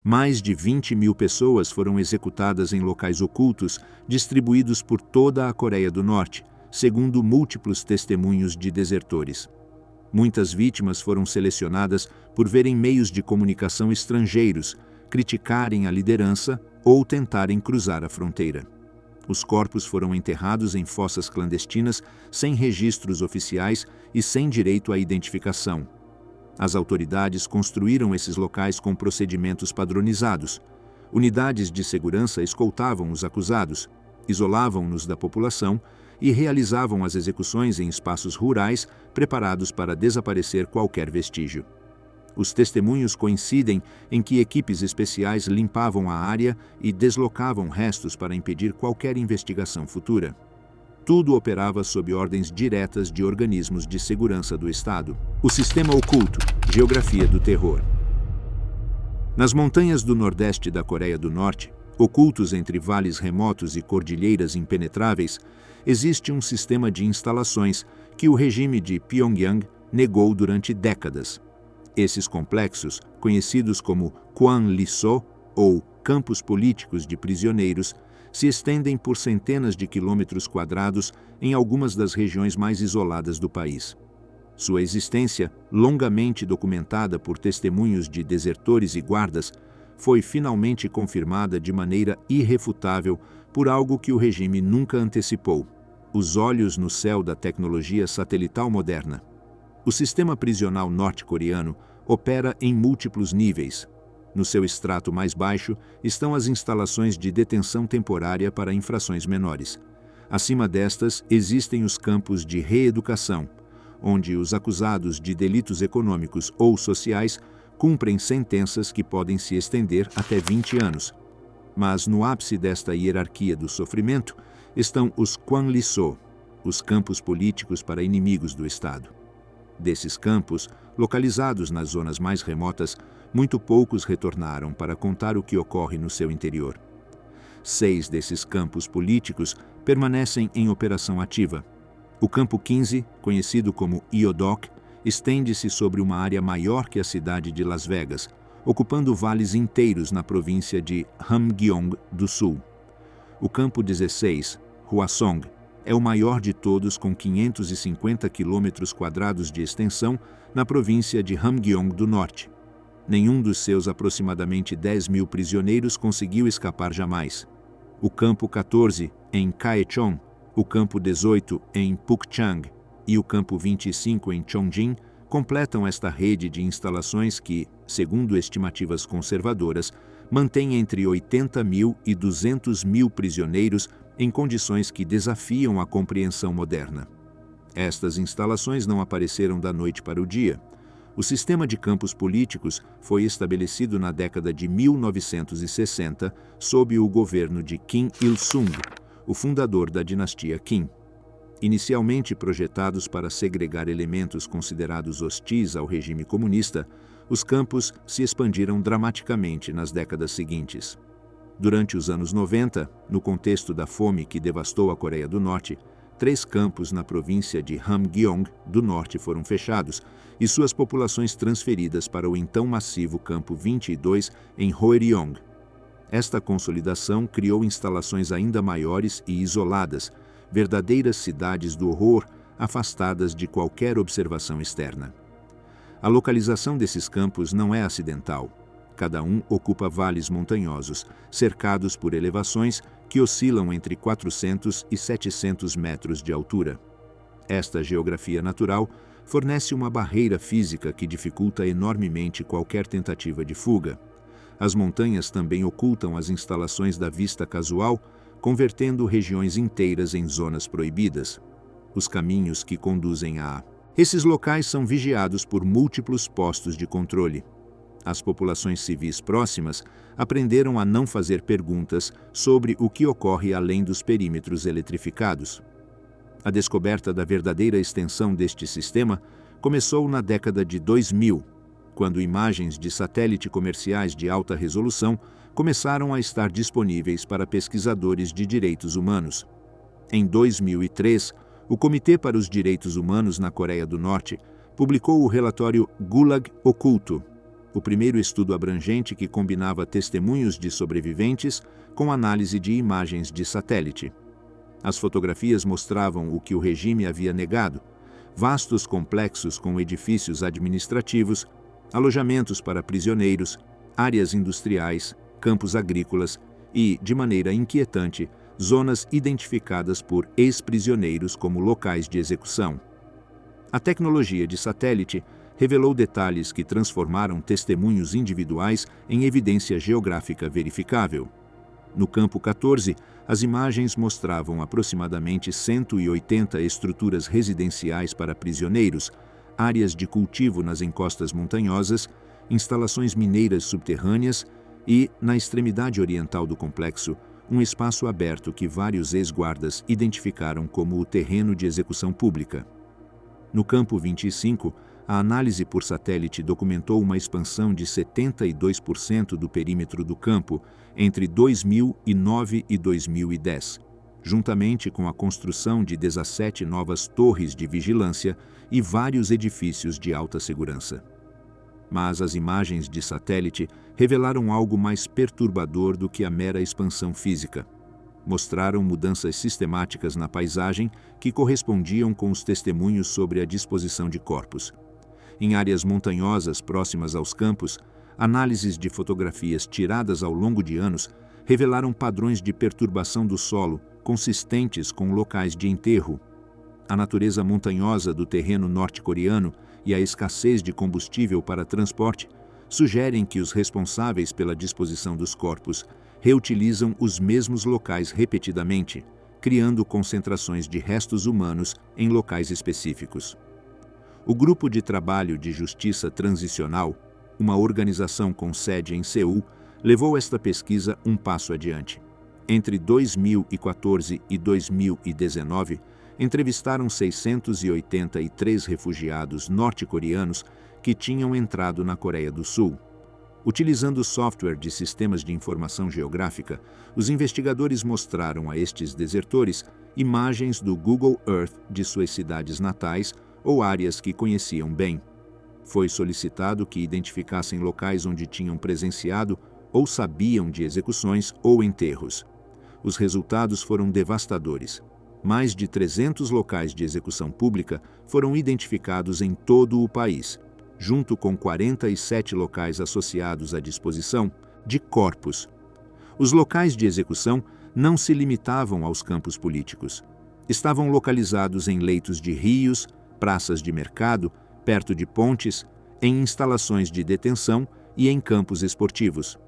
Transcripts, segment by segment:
Mais de 20.000 pessoas foram executadas em locais ocultos, distribuídos por toda a Coreia do Norte, segundo múltiplos testemunhos de desertores. Muitas vítimas foram selecionadas por verem meios de comunicação estrangeiros, criticarem a liderança ou tentarem cruzar a fronteira. Os corpos foram enterrados em fossas clandestinas, sem registros oficiais e sem direito à identificação. As autoridades construíram esses locais com procedimentos padronizados. Unidades de segurança escoltavam os acusados, isolavam-nos da população e realizavam as execuções em espaços rurais preparados para desaparecer qualquer vestígio. Os testemunhos coincidem em que equipes especiais limpavam a área e deslocavam restos para impedir qualquer investigação futura. Tudo operava sob ordens diretas de organismos de segurança do Estado. O sistema oculto, geografia do terror. Nas montanhas do nordeste da Coreia do Norte, ocultos entre vales remotos e cordilheiras impenetráveis, existe um sistema de instalações que o regime de Pyongyang negou durante décadas. Esses complexos, conhecidos como Kwanliso, ou campos políticos de prisioneiros, se estendem por centenas de quilômetros quadrados em algumas das regiões mais isoladas do país. Sua existência, longamente documentada por testemunhos de desertores e guardas, foi finalmente confirmada de maneira irrefutável por algo que o regime nunca antecipou: os olhos no céu da tecnologia satelital moderna. O sistema prisional norte-coreano opera em múltiplos níveis. No seu extrato mais baixo estão as instalações de detenção temporária para infrações menores. Acima destas existem os campos de reeducação, onde os acusados de delitos econômicos ou sociais cumprem sentenças que podem se estender até 20 anos. Mas no ápice desta hierarquia do sofrimento estão os Kwanliso, os campos políticos para inimigos do Estado. Desses campos, localizados nas zonas mais remotas, muito poucos retornaram para contar o que ocorre no seu interior. 6 desses campos políticos permanecem em operação ativa. O campo 15, conhecido como Iodok, estende-se sobre uma área maior que a cidade de Las Vegas, ocupando vales inteiros na província de Hamgyong do Sul. O campo 16, Hwasong, é o maior de todos, com 550 quilômetros quadrados de extensão na província de Hamgyong do Norte. Nenhum dos seus aproximadamente 10.000 prisioneiros conseguiu escapar jamais. O campo 14, em Kaechon, o campo 18, em Pukchang, e o campo 25, em Chongjin, completam esta rede de instalações que, segundo estimativas conservadoras, mantém entre 80.000 e 200.000 prisioneiros em condições que desafiam a compreensão moderna. Estas instalações não apareceram da noite para o dia. O sistema de campos políticos foi estabelecido na década de 1960 sob o governo de Kim Il-sung, o fundador da dinastia Kim. Inicialmente projetados para segregar elementos considerados hostis ao regime comunista, os campos se expandiram dramaticamente nas décadas seguintes. Durante os anos 90, no contexto da fome que devastou a Coreia do Norte, 3 campos na província de Hamgyong do Norte foram fechados e suas populações transferidas para o então massivo campo 22 em Hwoeryong. Esta consolidação criou instalações ainda maiores e isoladas, verdadeiras cidades do horror afastadas de qualquer observação externa. A localização desses campos não é acidental. Cada um ocupa vales montanhosos, cercados por elevações que oscilam entre 400 e 700 metros de altura. Esta geografia natural fornece uma barreira física que dificulta enormemente qualquer tentativa de fuga. As montanhas também ocultam as instalações da vista casual, convertendo regiões inteiras em zonas proibidas. Os caminhos que conduzem a... Esses locais são vigiados por múltiplos postos de controle. As populações civis próximas aprenderam a não fazer perguntas sobre o que ocorre além dos perímetros eletrificados. A descoberta da verdadeira extensão deste sistema começou na década de 2000, quando imagens de satélite comerciais de alta resolução começaram a estar disponíveis para pesquisadores de direitos humanos. Em 2003, o Comitê para os Direitos Humanos na Coreia do Norte publicou o relatório Gulag Oculto. o primeiro estudo abrangente que combinava testemunhos de sobreviventes com análise de imagens de satélite. As fotografias mostravam o que o regime havia negado: vastos complexos com edifícios administrativos, alojamentos para prisioneiros, áreas industriais, campos agrícolas e, de maneira inquietante, zonas identificadas por ex-prisioneiros como locais de execução. A tecnologia de satélite revelou detalhes que transformaram testemunhos individuais em evidência geográfica verificável. No campo 14, as imagens mostravam aproximadamente 180 estruturas residenciais para prisioneiros, áreas de cultivo nas encostas montanhosas, instalações mineiras subterrâneas e, na extremidade oriental do complexo, um espaço aberto que vários ex-guardas identificaram como o terreno de execução pública. No campo 25, a análise por satélite documentou uma expansão de 72% do perímetro do campo entre 2009 e 2010, juntamente com a construção de 17 novas torres de vigilância e vários edifícios de alta segurança. Mas as imagens de satélite revelaram algo mais perturbador do que a mera expansão física. Mostraram mudanças sistemáticas na paisagem que correspondiam com os testemunhos sobre a disposição de corpos. Em áreas montanhosas próximas aos campos, análises de fotografias tiradas ao longo de anos revelaram padrões de perturbação do solo consistentes com locais de enterro. A natureza montanhosa do terreno norte-coreano e a escassez de combustível para transporte sugerem que os responsáveis pela disposição dos corpos reutilizam os mesmos locais repetidamente, criando concentrações de restos humanos em locais específicos. O Grupo de Trabalho de Justiça Transicional, uma organização com sede em Seul, levou esta pesquisa um passo adiante. Entre 2014 e 2019, entrevistaram 683 refugiados norte-coreanos que tinham entrado na Coreia do Sul. Utilizando software de sistemas de informação geográfica, os investigadores mostraram a estes desertores imagens do Google Earth de suas cidades natais ou áreas que conheciam bem. Foi solicitado que identificassem locais onde tinham presenciado ou sabiam de execuções ou enterros. Os resultados foram devastadores. Mais de 300 locais de execução pública foram identificados em todo o país, junto com 47 locais associados à disposição de corpos. Os locais de execução não se limitavam aos campos políticos. Estavam localizados em leitos de rios, praças de mercado, perto de pontes, em instalações de detenção e em campos esportivos.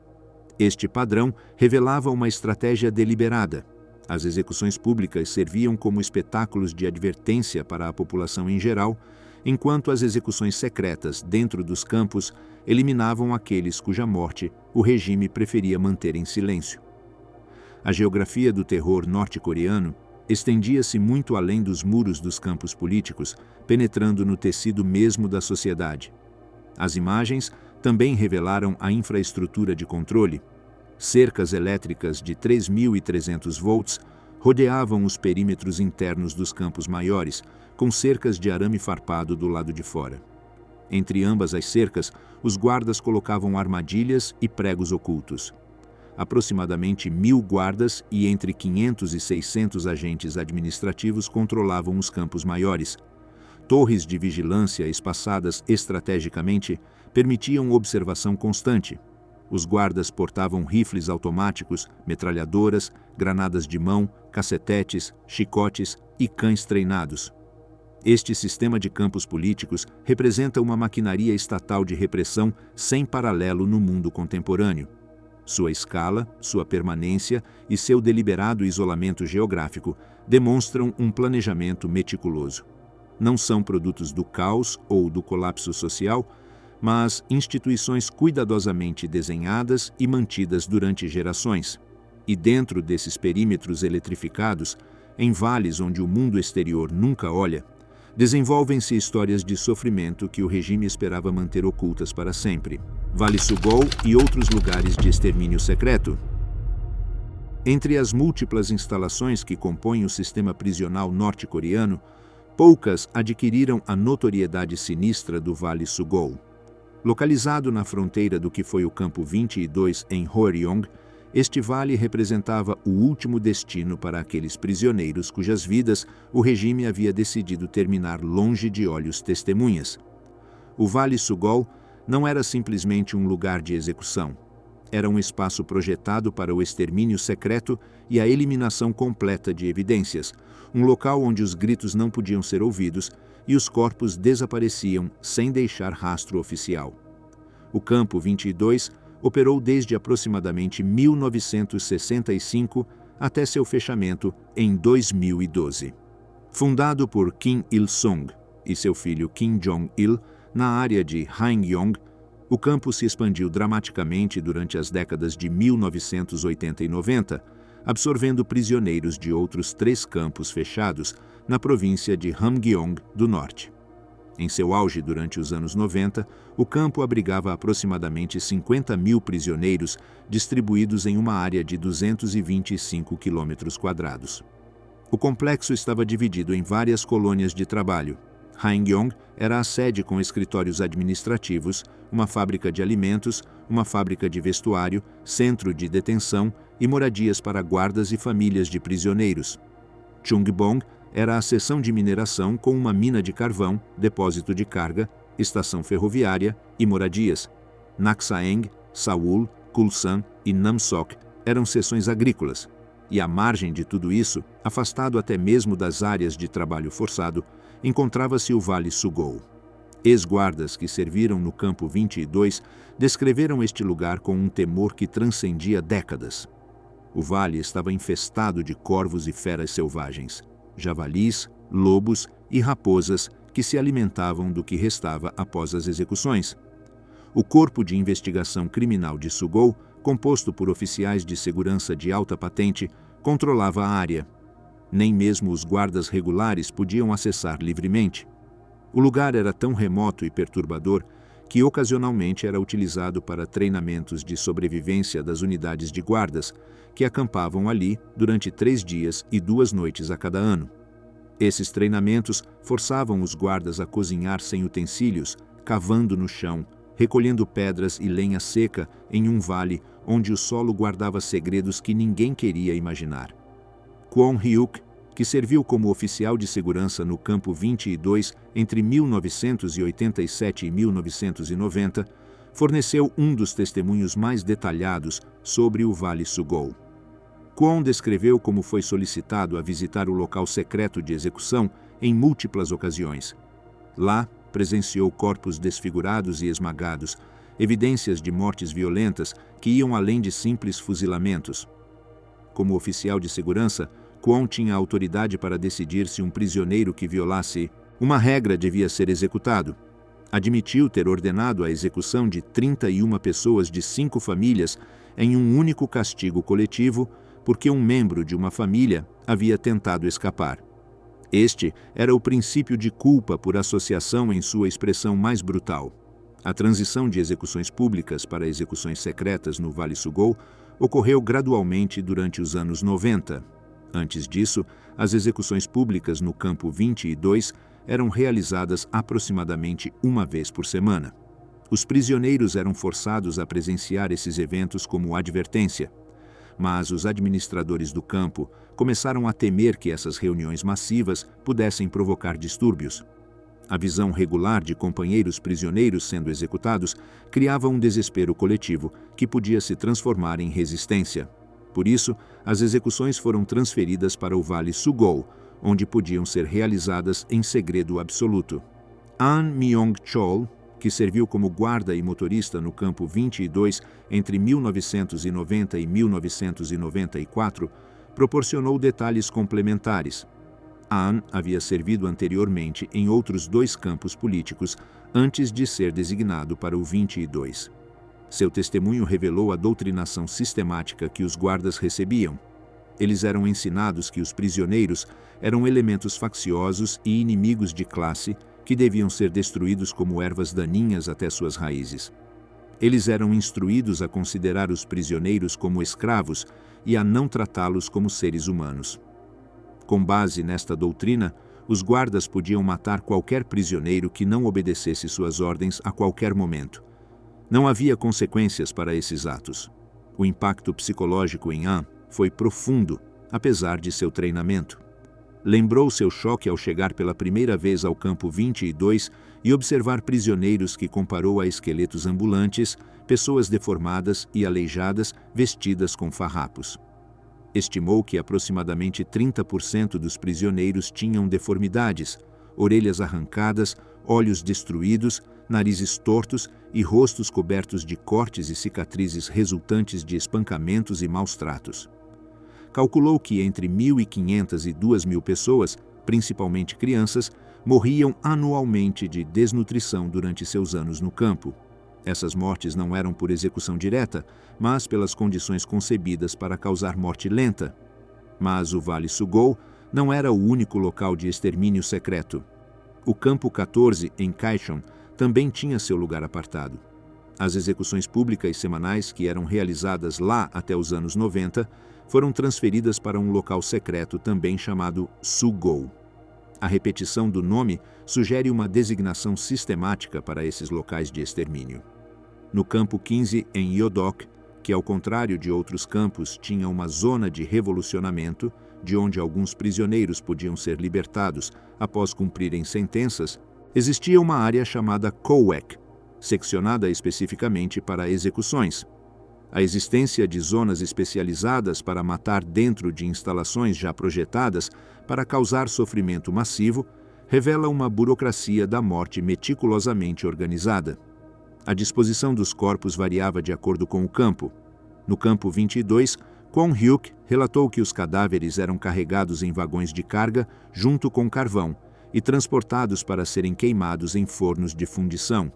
Este padrão revelava uma estratégia deliberada. As execuções públicas serviam como espetáculos de advertência para a população em geral, enquanto as execuções secretas dentro dos campos eliminavam aqueles cuja morte o regime preferia manter em silêncio. A geografia do terror norte-coreano estendia-se muito além dos muros dos campos políticos, penetrando no tecido mesmo da sociedade. As imagens também revelaram a infraestrutura de controle. Cercas elétricas de 3.300 volts rodeavam os perímetros internos dos campos maiores, com cercas de arame farpado do lado de fora. Entre ambas as cercas, os guardas colocavam armadilhas e pregos ocultos. Aproximadamente 1.000 guardas e entre 500 e 600 agentes administrativos controlavam os campos maiores. Torres de vigilância espaçadas estrategicamente permitiam observação constante. Os guardas portavam rifles automáticos, metralhadoras, granadas de mão, cacetetes, chicotes e cães treinados. Este sistema de campos políticos representa uma maquinaria estatal de repressão sem paralelo no mundo contemporâneo. Sua escala, sua permanência e seu deliberado isolamento geográfico demonstram um planejamento meticuloso. Não são produtos do caos ou do colapso social, mas instituições cuidadosamente desenhadas e mantidas durante gerações. E dentro desses perímetros eletrificados, em vales onde o mundo exterior nunca olha, desenvolvem-se histórias de sofrimento que o regime esperava manter ocultas para sempre. Vale Sugol e outros lugares de extermínio secreto. Entre as múltiplas instalações que compõem o sistema prisional norte-coreano, poucas adquiriram a notoriedade sinistra do Vale Sugol. Localizado na fronteira do que foi o Campo 22 em Hworyong, este vale representava o último destino para aqueles prisioneiros cujas vidas o regime havia decidido terminar longe de olhos testemunhas. O Vale Sugol não era simplesmente um lugar de execução. Era um espaço projetado para o extermínio secreto e a eliminação completa de evidências, um local onde os gritos não podiam ser ouvidos e os corpos desapareciam sem deixar rastro oficial. O Campo 22 operou desde aproximadamente 1965 até seu fechamento em 2012. Fundado por Kim Il-sung e seu filho Kim Jong-il na área de Haenyong, o campo se expandiu dramaticamente durante as décadas de 1980 e 90, absorvendo prisioneiros de outros 3 campos fechados na província de Hamgyong do Norte. Em seu auge durante os anos 90, o campo abrigava aproximadamente 50 mil prisioneiros distribuídos em uma área de 225 km². O complexo estava dividido em várias colônias de trabalho. Haenyong era a sede com escritórios administrativos, uma fábrica de alimentos, uma fábrica de vestuário, centro de detenção e moradias para guardas e famílias de prisioneiros. Chungbong era a seção de mineração com uma mina de carvão, depósito de carga, estação ferroviária e moradias. Naksaeng, Saul, Kulsan e Namsok eram seções agrícolas. E à margem de tudo isso, afastado até mesmo das áreas de trabalho forçado, encontrava-se o Vale Sugol. Ex-guardas que serviram no Campo 22 descreveram este lugar com um temor que transcendia décadas. O vale estava infestado de corvos e feras selvagens, javalis, lobos e raposas que se alimentavam do que restava após as execuções. O Corpo de Investigação Criminal de Sugol, composto por oficiais de segurança de alta patente, controlava a área. Nem mesmo os guardas regulares podiam acessar livremente. O lugar era tão remoto e perturbador que ocasionalmente era utilizado para treinamentos de sobrevivência das unidades de guardas, que acampavam ali durante 3 dias e 2 noites a cada ano. Esses treinamentos forçavam os guardas a cozinhar sem utensílios, cavando no chão, recolhendo pedras e lenha seca em um vale onde o solo guardava segredos que ninguém queria imaginar. Kwon Hyuk, que serviu como oficial de segurança no Campo 22 entre 1987 e 1990, forneceu um dos testemunhos mais detalhados sobre o Vale Sugol. Kwon descreveu como foi solicitado a visitar o local secreto de execução em múltiplas ocasiões. Lá, presenciou corpos desfigurados e esmagados, evidências de mortes violentas que iam além de simples fuzilamentos. Como oficial de segurança, Kwon tinha autoridade para decidir se um prisioneiro que violasse uma regra devia ser executado. Admitiu ter ordenado a execução de 31 pessoas de 5 famílias em um único castigo coletivo porque um membro de uma família havia tentado escapar. Este era o princípio de culpa por associação em sua expressão mais brutal. A transição de execuções públicas para execuções secretas no Vale Sugol ocorreu gradualmente durante os anos 90. Antes disso, as execuções públicas no Campo 22 eram realizadas aproximadamente uma vez por semana. Os prisioneiros eram forçados a presenciar esses eventos como advertência. Mas os administradores do campo começaram a temer que essas reuniões massivas pudessem provocar distúrbios. A visão regular de companheiros prisioneiros sendo executados criava um desespero coletivo que podia se transformar em resistência. Por isso, as execuções foram transferidas para o Vale Sugol, onde podiam ser realizadas em segredo absoluto. An Myong-chol, que serviu como guarda e motorista no Campo 22 entre 1990 e 1994, proporcionou detalhes complementares. An havia servido anteriormente em outros 2 campos políticos antes de ser designado para o 22. Seu testemunho revelou a doutrinação sistemática que os guardas recebiam. Eles eram ensinados que os prisioneiros eram elementos facciosos e inimigos de classe que deviam ser destruídos como ervas daninhas até suas raízes. Eles eram instruídos a considerar os prisioneiros como escravos e a não tratá-los como seres humanos. Com base nesta doutrina, os guardas podiam matar qualquer prisioneiro que não obedecesse suas ordens a qualquer momento, Não havia consequências para esses atos. O impacto psicológico em An foi profundo, apesar de seu treinamento. Lembrou seu choque ao chegar pela primeira vez ao campo 22 e observar prisioneiros que comparou a esqueletos ambulantes, pessoas deformadas e aleijadas vestidas com farrapos. Estimou que aproximadamente 30% dos prisioneiros tinham deformidades, orelhas arrancadas, olhos destruídos, narizes tortos e rostos cobertos de cortes e cicatrizes resultantes de espancamentos e maus tratos. Calculou que entre 1.500 e 2.000 pessoas, principalmente crianças, morriam anualmente de desnutrição durante seus anos no campo. Essas mortes não eram por execução direta, mas pelas condições concebidas para causar morte lenta. Mas o Vale Sugol não era o único local de extermínio secreto. O campo 14, em Kaishon, também tinha seu lugar apartado. As execuções públicas semanais que eram realizadas lá até os anos 90 foram transferidas para um local secreto também chamado Sugol. A repetição do nome sugere uma designação sistemática para esses locais de extermínio. No campo 15, em Yodok, que ao contrário de outros campos tinha uma zona de revolucionamento, de onde alguns prisioneiros podiam ser libertados após cumprirem sentenças, existia uma área chamada Kowek, seccionada especificamente para execuções. A existência de zonas especializadas para matar dentro de instalações já projetadas para causar sofrimento massivo revela uma burocracia da morte meticulosamente organizada. A disposição dos corpos variava de acordo com o campo. No campo 22, Kwon Hyuk relatou que os cadáveres eram carregados em vagões de carga junto com carvão e transportados para serem queimados em fornos de fundição.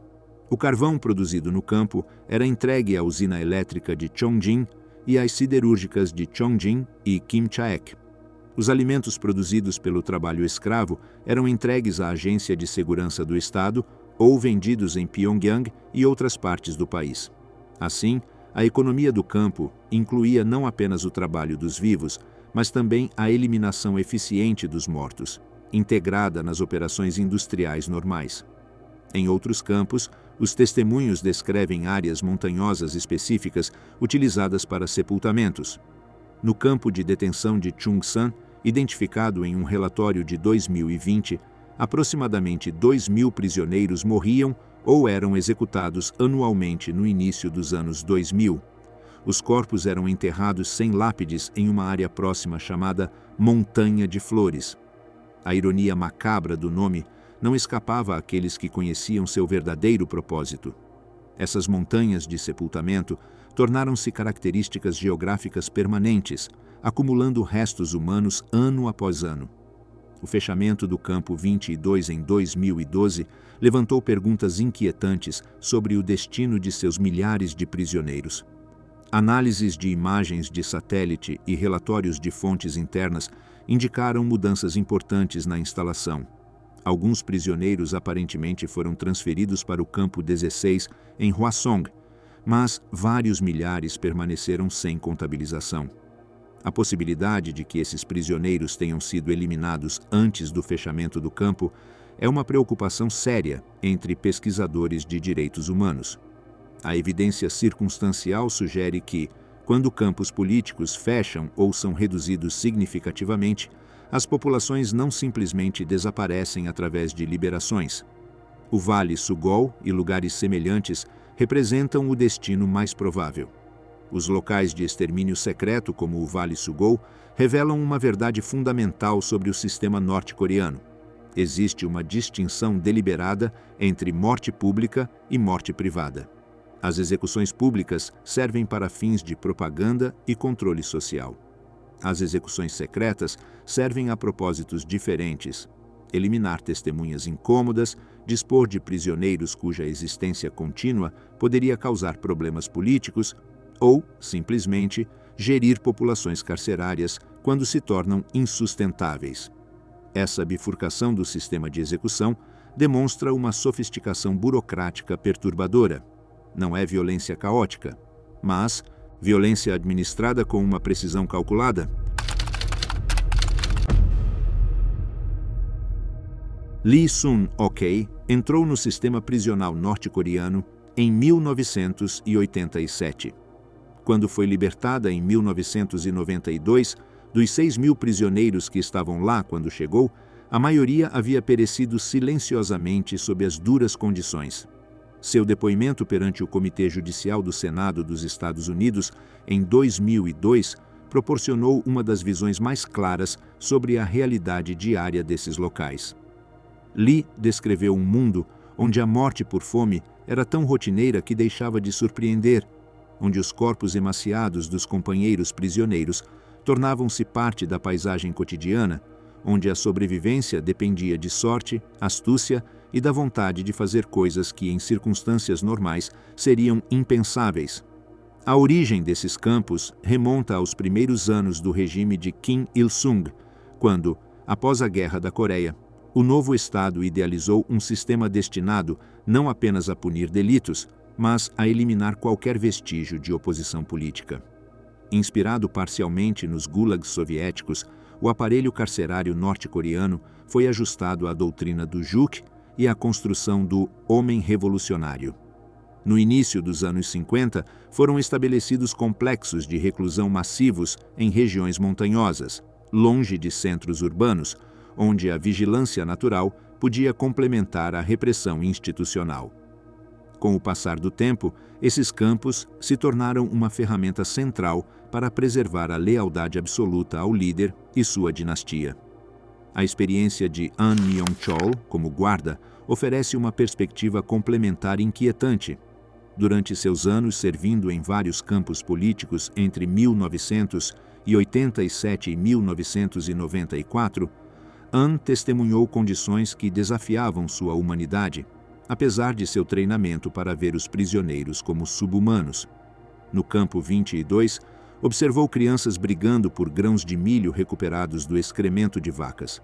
O carvão produzido no campo era entregue à usina elétrica de Chongjin e às siderúrgicas de Chongjin e Kimchaek. Os alimentos produzidos pelo trabalho escravo eram entregues à Agência de Segurança do Estado ou vendidos em Pyongyang e outras partes do país. Assim, a economia do campo incluía não apenas o trabalho dos vivos, mas também a eliminação eficiente dos mortos, integrada nas operações industriais normais. Em outros campos, os testemunhos descrevem áreas montanhosas específicas utilizadas para sepultamentos. No campo de detenção de Chungsan, identificado em um relatório de 2020, aproximadamente 2.000 prisioneiros morriam ou eram executados anualmente no início dos anos 2000. Os corpos eram enterrados sem lápides em uma área próxima chamada Montanha de Flores. A ironia macabra do nome não escapava àqueles que conheciam seu verdadeiro propósito. Essas montanhas de sepultamento tornaram-se características geográficas permanentes, acumulando restos humanos ano após ano. O fechamento do campo 22 em 2012 levantou perguntas inquietantes sobre o destino de seus milhares de prisioneiros. Análises de imagens de satélite e relatórios de fontes internas indicaram mudanças importantes na instalação. Alguns prisioneiros aparentemente foram transferidos para o campo 16 em Hwasong, mas vários milhares permaneceram sem contabilização. A possibilidade de que esses prisioneiros tenham sido eliminados antes do fechamento do campo é uma preocupação séria entre pesquisadores de direitos humanos. A evidência circunstancial sugere que, quando campos políticos fecham ou são reduzidos significativamente, as populações não simplesmente desaparecem através de liberações. O Vale Sugol e lugares semelhantes representam o destino mais provável. Os locais de extermínio secreto, como o Vale Sugol, revelam uma verdade fundamental sobre o sistema norte-coreano. Existe uma distinção deliberada entre morte pública e morte privada. As execuções públicas servem para fins de propaganda e controle social. As execuções secretas servem a propósitos diferentes: eliminar testemunhas incômodas, dispor de prisioneiros cuja existência contínua poderia causar problemas políticos ou, simplesmente, gerir populações carcerárias quando se tornam insustentáveis. Essa bifurcação do sistema de execução demonstra uma sofisticação burocrática perturbadora. Não é violência caótica, mas violência administrada com uma precisão calculada. Lee Sun-ok entrou no sistema prisional norte-coreano em 1987. Quando foi libertada em 1992, dos 6.000 prisioneiros que estavam lá quando chegou, a maioria havia perecido silenciosamente sob as duras condições. Seu depoimento perante o Comitê Judicial do Senado dos Estados Unidos, em 2002, proporcionou uma das visões mais claras sobre a realidade diária desses locais. Lee descreveu um mundo onde a morte por fome era tão rotineira que deixava de surpreender, onde os corpos emaciados dos companheiros prisioneiros tornavam-se parte da paisagem cotidiana, onde a sobrevivência dependia de sorte, astúcia e da vontade de fazer coisas que, em circunstâncias normais, seriam impensáveis. A origem desses campos remonta aos primeiros anos do regime de Kim Il-sung, quando, após a Guerra da Coreia, o novo Estado idealizou um sistema destinado não apenas a punir delitos, mas a eliminar qualquer vestígio de oposição política. Inspirado parcialmente nos gulags soviéticos, o aparelho carcerário norte-coreano foi ajustado à doutrina do Juk e à construção do homem revolucionário. No início dos anos 50, foram estabelecidos complexos de reclusão massivos em regiões montanhosas, longe de centros urbanos, onde a vigilância natural podia complementar a repressão institucional. Com o passar do tempo, esses campos se tornaram uma ferramenta central para preservar a lealdade absoluta ao líder e sua dinastia. A experiência de An Myong-chol como guarda oferece uma perspectiva complementar inquietante. Durante seus anos servindo em vários campos políticos entre 1987 e 1994, An testemunhou condições que desafiavam sua humanidade, apesar de seu treinamento para ver os prisioneiros como subhumanos. No campo 22, observou crianças brigando por grãos de milho recuperados do excremento de vacas.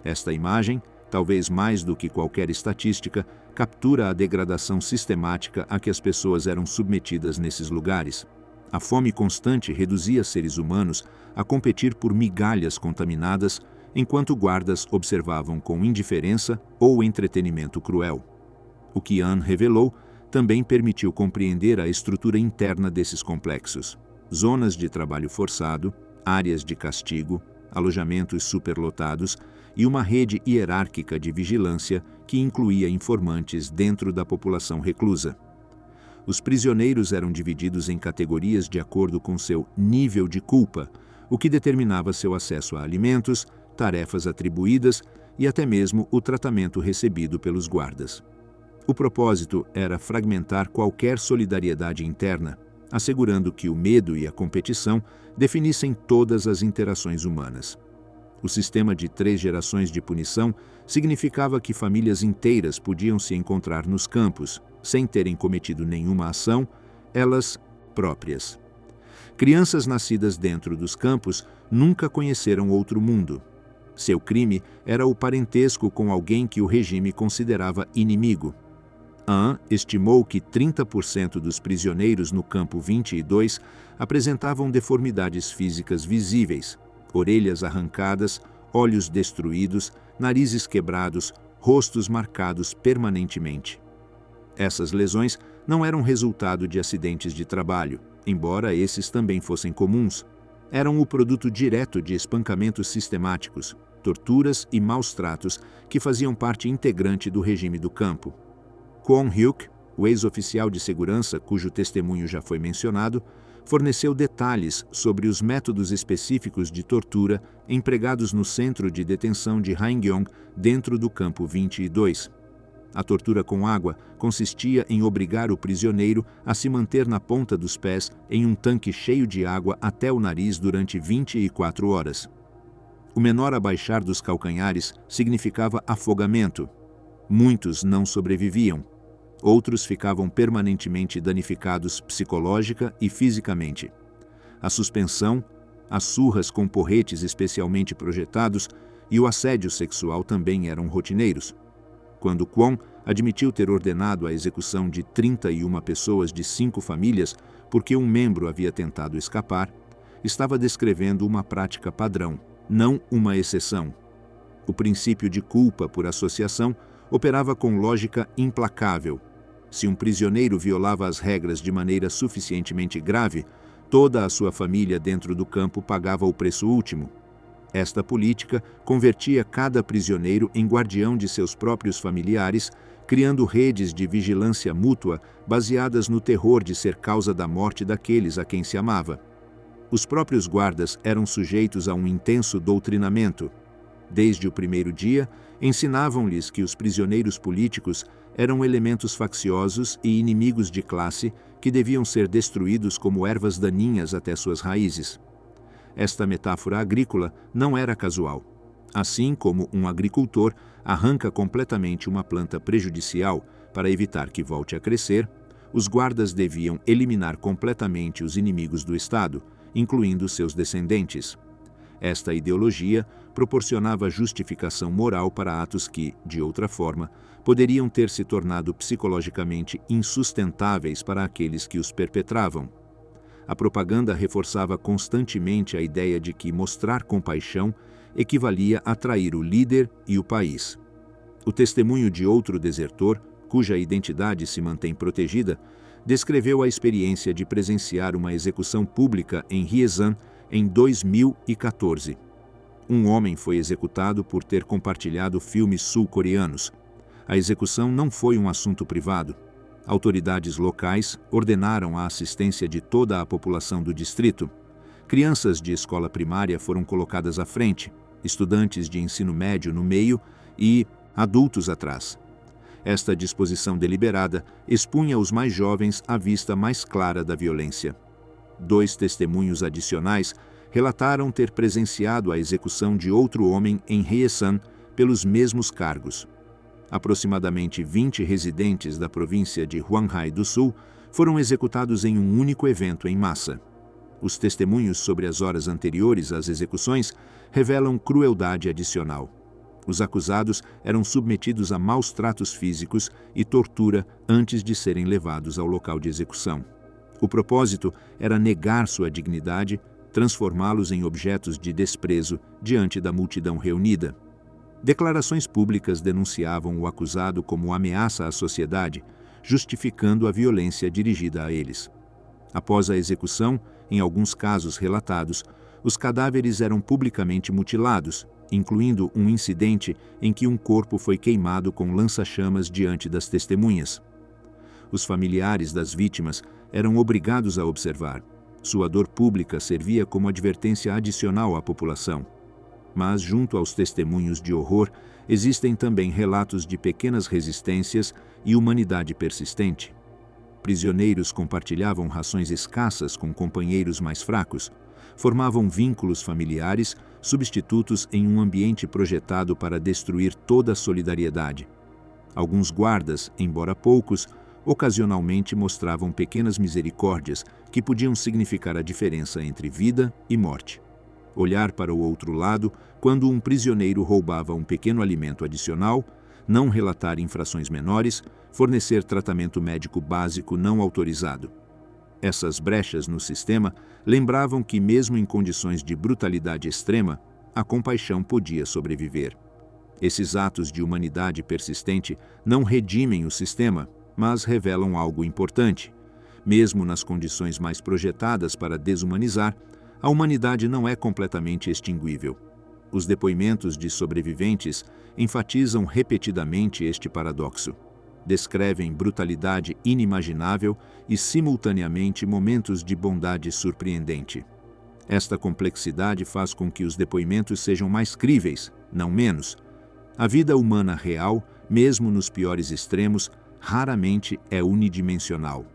Esta imagem, talvez mais do que qualquer estatística, captura a degradação sistemática a que as pessoas eram submetidas nesses lugares. A fome constante reduzia seres humanos a competir por migalhas contaminadas, enquanto guardas observavam com indiferença ou entretenimento cruel. O que An revelou também permitiu compreender a estrutura interna desses complexos: zonas de trabalho forçado, áreas de castigo, alojamentos superlotados e uma rede hierárquica de vigilância que incluía informantes dentro da população reclusa. Os prisioneiros eram divididos em categorias de acordo com seu nível de culpa, o que determinava seu acesso a alimentos, tarefas atribuídas e até mesmo o tratamento recebido pelos guardas. O propósito era fragmentar qualquer solidariedade interna, assegurando que o medo e a competição definissem todas as interações humanas. O sistema de 3 gerações de punição significava que famílias inteiras podiam se encontrar nos campos, sem terem cometido nenhuma ação, elas próprias. Crianças nascidas dentro dos campos nunca conheceram outro mundo. Seu crime era o parentesco com alguém que o regime considerava inimigo. An estimou que 30% dos prisioneiros no campo 22 apresentavam deformidades físicas visíveis: orelhas arrancadas, olhos destruídos, narizes quebrados, rostos marcados permanentemente. Essas lesões não eram resultado de acidentes de trabalho, embora esses também fossem comuns. Eram o produto direto de espancamentos sistemáticos, torturas e maus-tratos que faziam parte integrante do regime do campo. Kwon Hyuk, o ex-oficial de segurança cujo testemunho já foi mencionado, forneceu detalhes sobre os métodos específicos de tortura empregados no centro de detenção de Haeungyong dentro do campo 22. A tortura com água consistia em obrigar o prisioneiro a se manter na ponta dos pés em um tanque cheio de água até o nariz durante 24 horas. O menor abaixar dos calcanhares significava afogamento. Muitos não sobreviviam. Outros ficavam permanentemente danificados psicológica e fisicamente. A suspensão, as surras com porretes especialmente projetados e o assédio sexual também eram rotineiros. Quando Kwon admitiu ter ordenado a execução de 31 pessoas de 5 famílias porque um membro havia tentado escapar, estava descrevendo uma prática padrão, não uma exceção. O princípio de culpa por associação operava com lógica implacável. Se um prisioneiro violava as regras de maneira suficientemente grave, toda a sua família dentro do campo pagava o preço último. Esta política convertia cada prisioneiro em guardião de seus próprios familiares, criando redes de vigilância mútua baseadas no terror de ser causa da morte daqueles a quem se amava. Os próprios guardas eram sujeitos a um intenso doutrinamento. Desde o primeiro dia, ensinavam-lhes que os prisioneiros políticos eram elementos facciosos e inimigos de classe que deviam ser destruídos como ervas daninhas até suas raízes. Esta metáfora agrícola não era casual. Assim como um agricultor arranca completamente uma planta prejudicial para evitar que volte a crescer, os guardas deviam eliminar completamente os inimigos do Estado, incluindo seus descendentes. Esta ideologia proporcionava justificação moral para atos que, de outra forma, poderiam ter se tornado psicologicamente insustentáveis para aqueles que os perpetravam. A propaganda reforçava constantemente a ideia de que mostrar compaixão equivalia a trair o líder e o país. O testemunho de outro desertor, cuja identidade se mantém protegida, descreveu a experiência de presenciar uma execução pública em Hyesan em 2014. Um homem foi executado por ter compartilhado filmes sul-coreanos. A execução não foi um assunto privado. Autoridades locais ordenaram a assistência de toda a população do distrito. Crianças de escola primária foram colocadas à frente, estudantes de ensino médio no meio e adultos atrás. Esta disposição deliberada expunha os mais jovens à vista mais clara da violência. 2 testemunhos adicionais relataram ter presenciado a execução de outro homem em Hyesan pelos mesmos cargos. Aproximadamente 20 residentes da província de Hwanghae do Sul foram executados em um único evento em massa. Os testemunhos sobre as horas anteriores às execuções revelam crueldade adicional. Os acusados eram submetidos a maus tratos físicos e tortura antes de serem levados ao local de execução. O propósito era negar sua dignidade, transformá-los em objetos de desprezo diante da multidão reunida. Declarações públicas denunciavam o acusado como ameaça à sociedade, justificando a violência dirigida a eles. Após a execução, em alguns casos relatados, os cadáveres eram publicamente mutilados, incluindo um incidente em que um corpo foi queimado com lança-chamas diante das testemunhas. Os familiares das vítimas eram obrigados a observar. Sua dor pública servia como advertência adicional à população. Mas, junto aos testemunhos de horror, existem também relatos de pequenas resistências e humanidade persistente. Prisioneiros compartilhavam rações escassas com companheiros mais fracos, formavam vínculos familiares, substitutos em um ambiente projetado para destruir toda a solidariedade. Alguns guardas, embora poucos, ocasionalmente mostravam pequenas misericórdias que podiam significar a diferença entre vida e morte. Olhar para o outro lado quando um prisioneiro roubava um pequeno alimento adicional, não relatar infrações menores, fornecer tratamento médico básico não autorizado. Essas brechas no sistema lembravam que, mesmo em condições de brutalidade extrema, a compaixão podia sobreviver. Esses atos de humanidade persistente não redimem o sistema, mas revelam algo importante. Mesmo nas condições mais projetadas para desumanizar, a humanidade não é completamente extinguível. Os depoimentos de sobreviventes enfatizam repetidamente este paradoxo. Descrevem brutalidade inimaginável e, simultaneamente, momentos de bondade surpreendente. Esta complexidade faz com que os depoimentos sejam mais críveis, não menos. A vida humana real, mesmo nos piores extremos, raramente é unidimensional.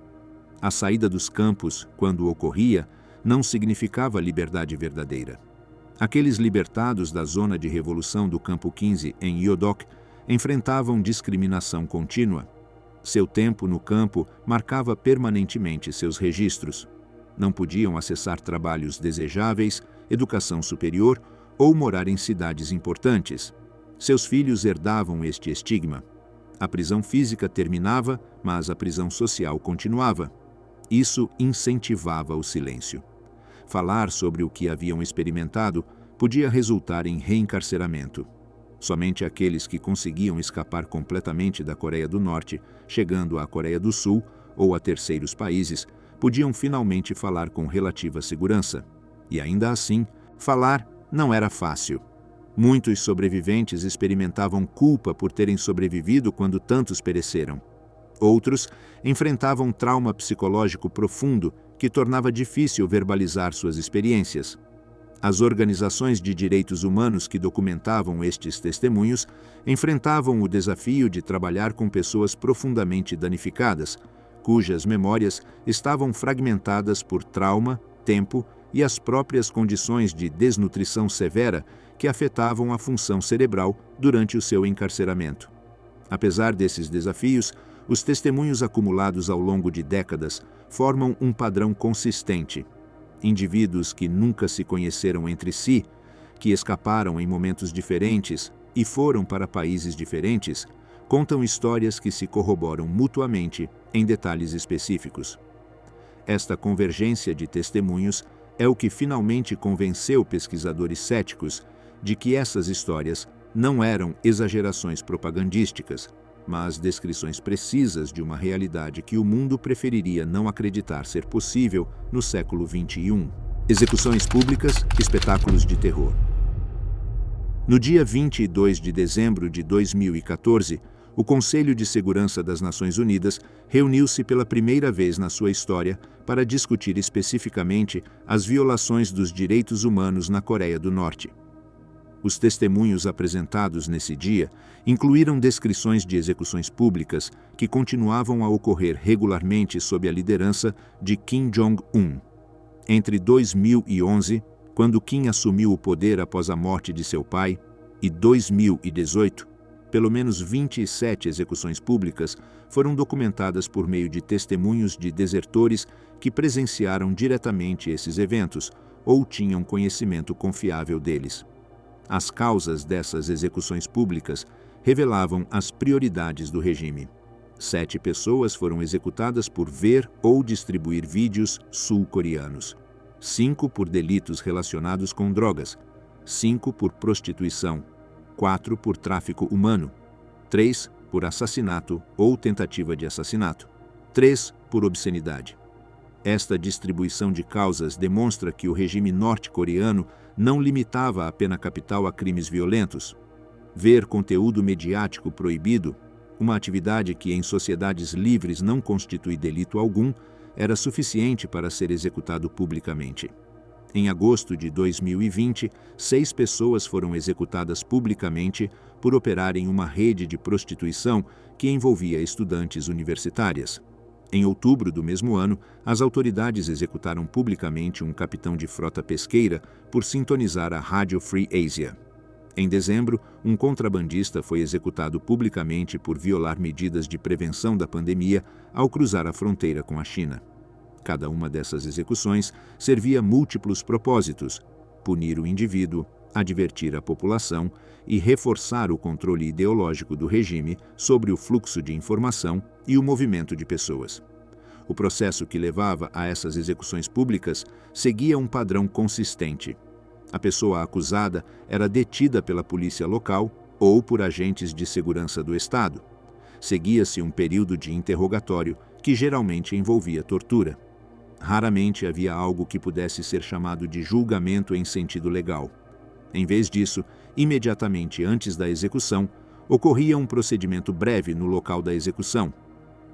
A saída dos campos, quando ocorria, não significava liberdade verdadeira. Aqueles libertados da zona de revolução do Campo 15 em Yodok enfrentavam discriminação contínua. Seu tempo no campo marcava permanentemente seus registros. Não podiam acessar trabalhos desejáveis, educação superior ou morar em cidades importantes. Seus filhos herdavam este estigma. A prisão física terminava, mas a prisão social continuava. Isso incentivava o silêncio. Falar sobre o que haviam experimentado podia resultar em reencarceramento. Somente aqueles que conseguiam escapar completamente da Coreia do Norte, chegando à Coreia do Sul ou a terceiros países, podiam finalmente falar com relativa segurança. E ainda assim, falar não era fácil. Muitos sobreviventes experimentavam culpa por terem sobrevivido quando tantos pereceram. Outros enfrentavam trauma psicológico profundo que tornava difícil verbalizar suas experiências. As organizações de direitos humanos que documentavam estes testemunhos enfrentavam o desafio de trabalhar com pessoas profundamente danificadas, cujas memórias estavam fragmentadas por trauma, tempo e as próprias condições de desnutrição severa que afetavam a função cerebral durante o seu encarceramento. Apesar desses desafios, os testemunhos acumulados ao longo de décadas formam um padrão consistente. Indivíduos que nunca se conheceram entre si, que escaparam em momentos diferentes e foram para países diferentes, contam histórias que se corroboram mutuamente em detalhes específicos. Esta convergência de testemunhos é o que finalmente convenceu pesquisadores céticos de que essas histórias não eram exagerações propagandísticas, mas descrições precisas de uma realidade que o mundo preferiria não acreditar ser possível no século XXI. Execuções públicas, espetáculos de terror. No dia 22 de dezembro de 2014, o Conselho de Segurança das Nações Unidas reuniu-se pela primeira vez na sua história para discutir especificamente as violações dos direitos humanos na Coreia do Norte. Os testemunhos apresentados nesse dia incluíram descrições de execuções públicas que continuavam a ocorrer regularmente sob a liderança de Kim Jong-un. Entre 2011, quando Kim assumiu o poder após a morte de seu pai, e 2018, pelo menos 27 execuções públicas foram documentadas por meio de testemunhos de desertores que presenciaram diretamente esses eventos ou tinham conhecimento confiável deles. As causas dessas execuções públicas revelavam as prioridades do regime. 7 pessoas foram executadas por ver ou distribuir vídeos sul-coreanos. 5 por delitos relacionados com drogas. 5 por prostituição. 4 por tráfico humano. 3 por assassinato ou tentativa de assassinato. 3 por obscenidade. Esta distribuição de causas demonstra que o regime norte-coreano não limitava a pena capital a crimes violentos. Ver conteúdo mediático proibido, uma atividade que em sociedades livres não constitui delito algum, era suficiente para ser executado publicamente. Em agosto de 2020, 6 pessoas foram executadas publicamente por operarem uma rede de prostituição que envolvia estudantes universitárias. Em outubro do mesmo ano, as autoridades executaram publicamente um capitão de frota pesqueira por sintonizar a rádio Free Asia. Em dezembro, um contrabandista foi executado publicamente por violar medidas de prevenção da pandemia ao cruzar a fronteira com a China. Cada uma dessas execuções servia múltiplos propósitos: punir o indivíduo, advertir a população e reforçar o controle ideológico do regime sobre o fluxo de informação e o movimento de pessoas. O processo que levava a essas execuções públicas seguia um padrão consistente. A pessoa acusada era detida pela polícia local ou por agentes de segurança do Estado. Seguia-se um período de interrogatório que geralmente envolvia tortura. Raramente havia algo que pudesse ser chamado de julgamento em sentido legal. Em vez disso, imediatamente antes da execução, ocorria um procedimento breve no local da execução.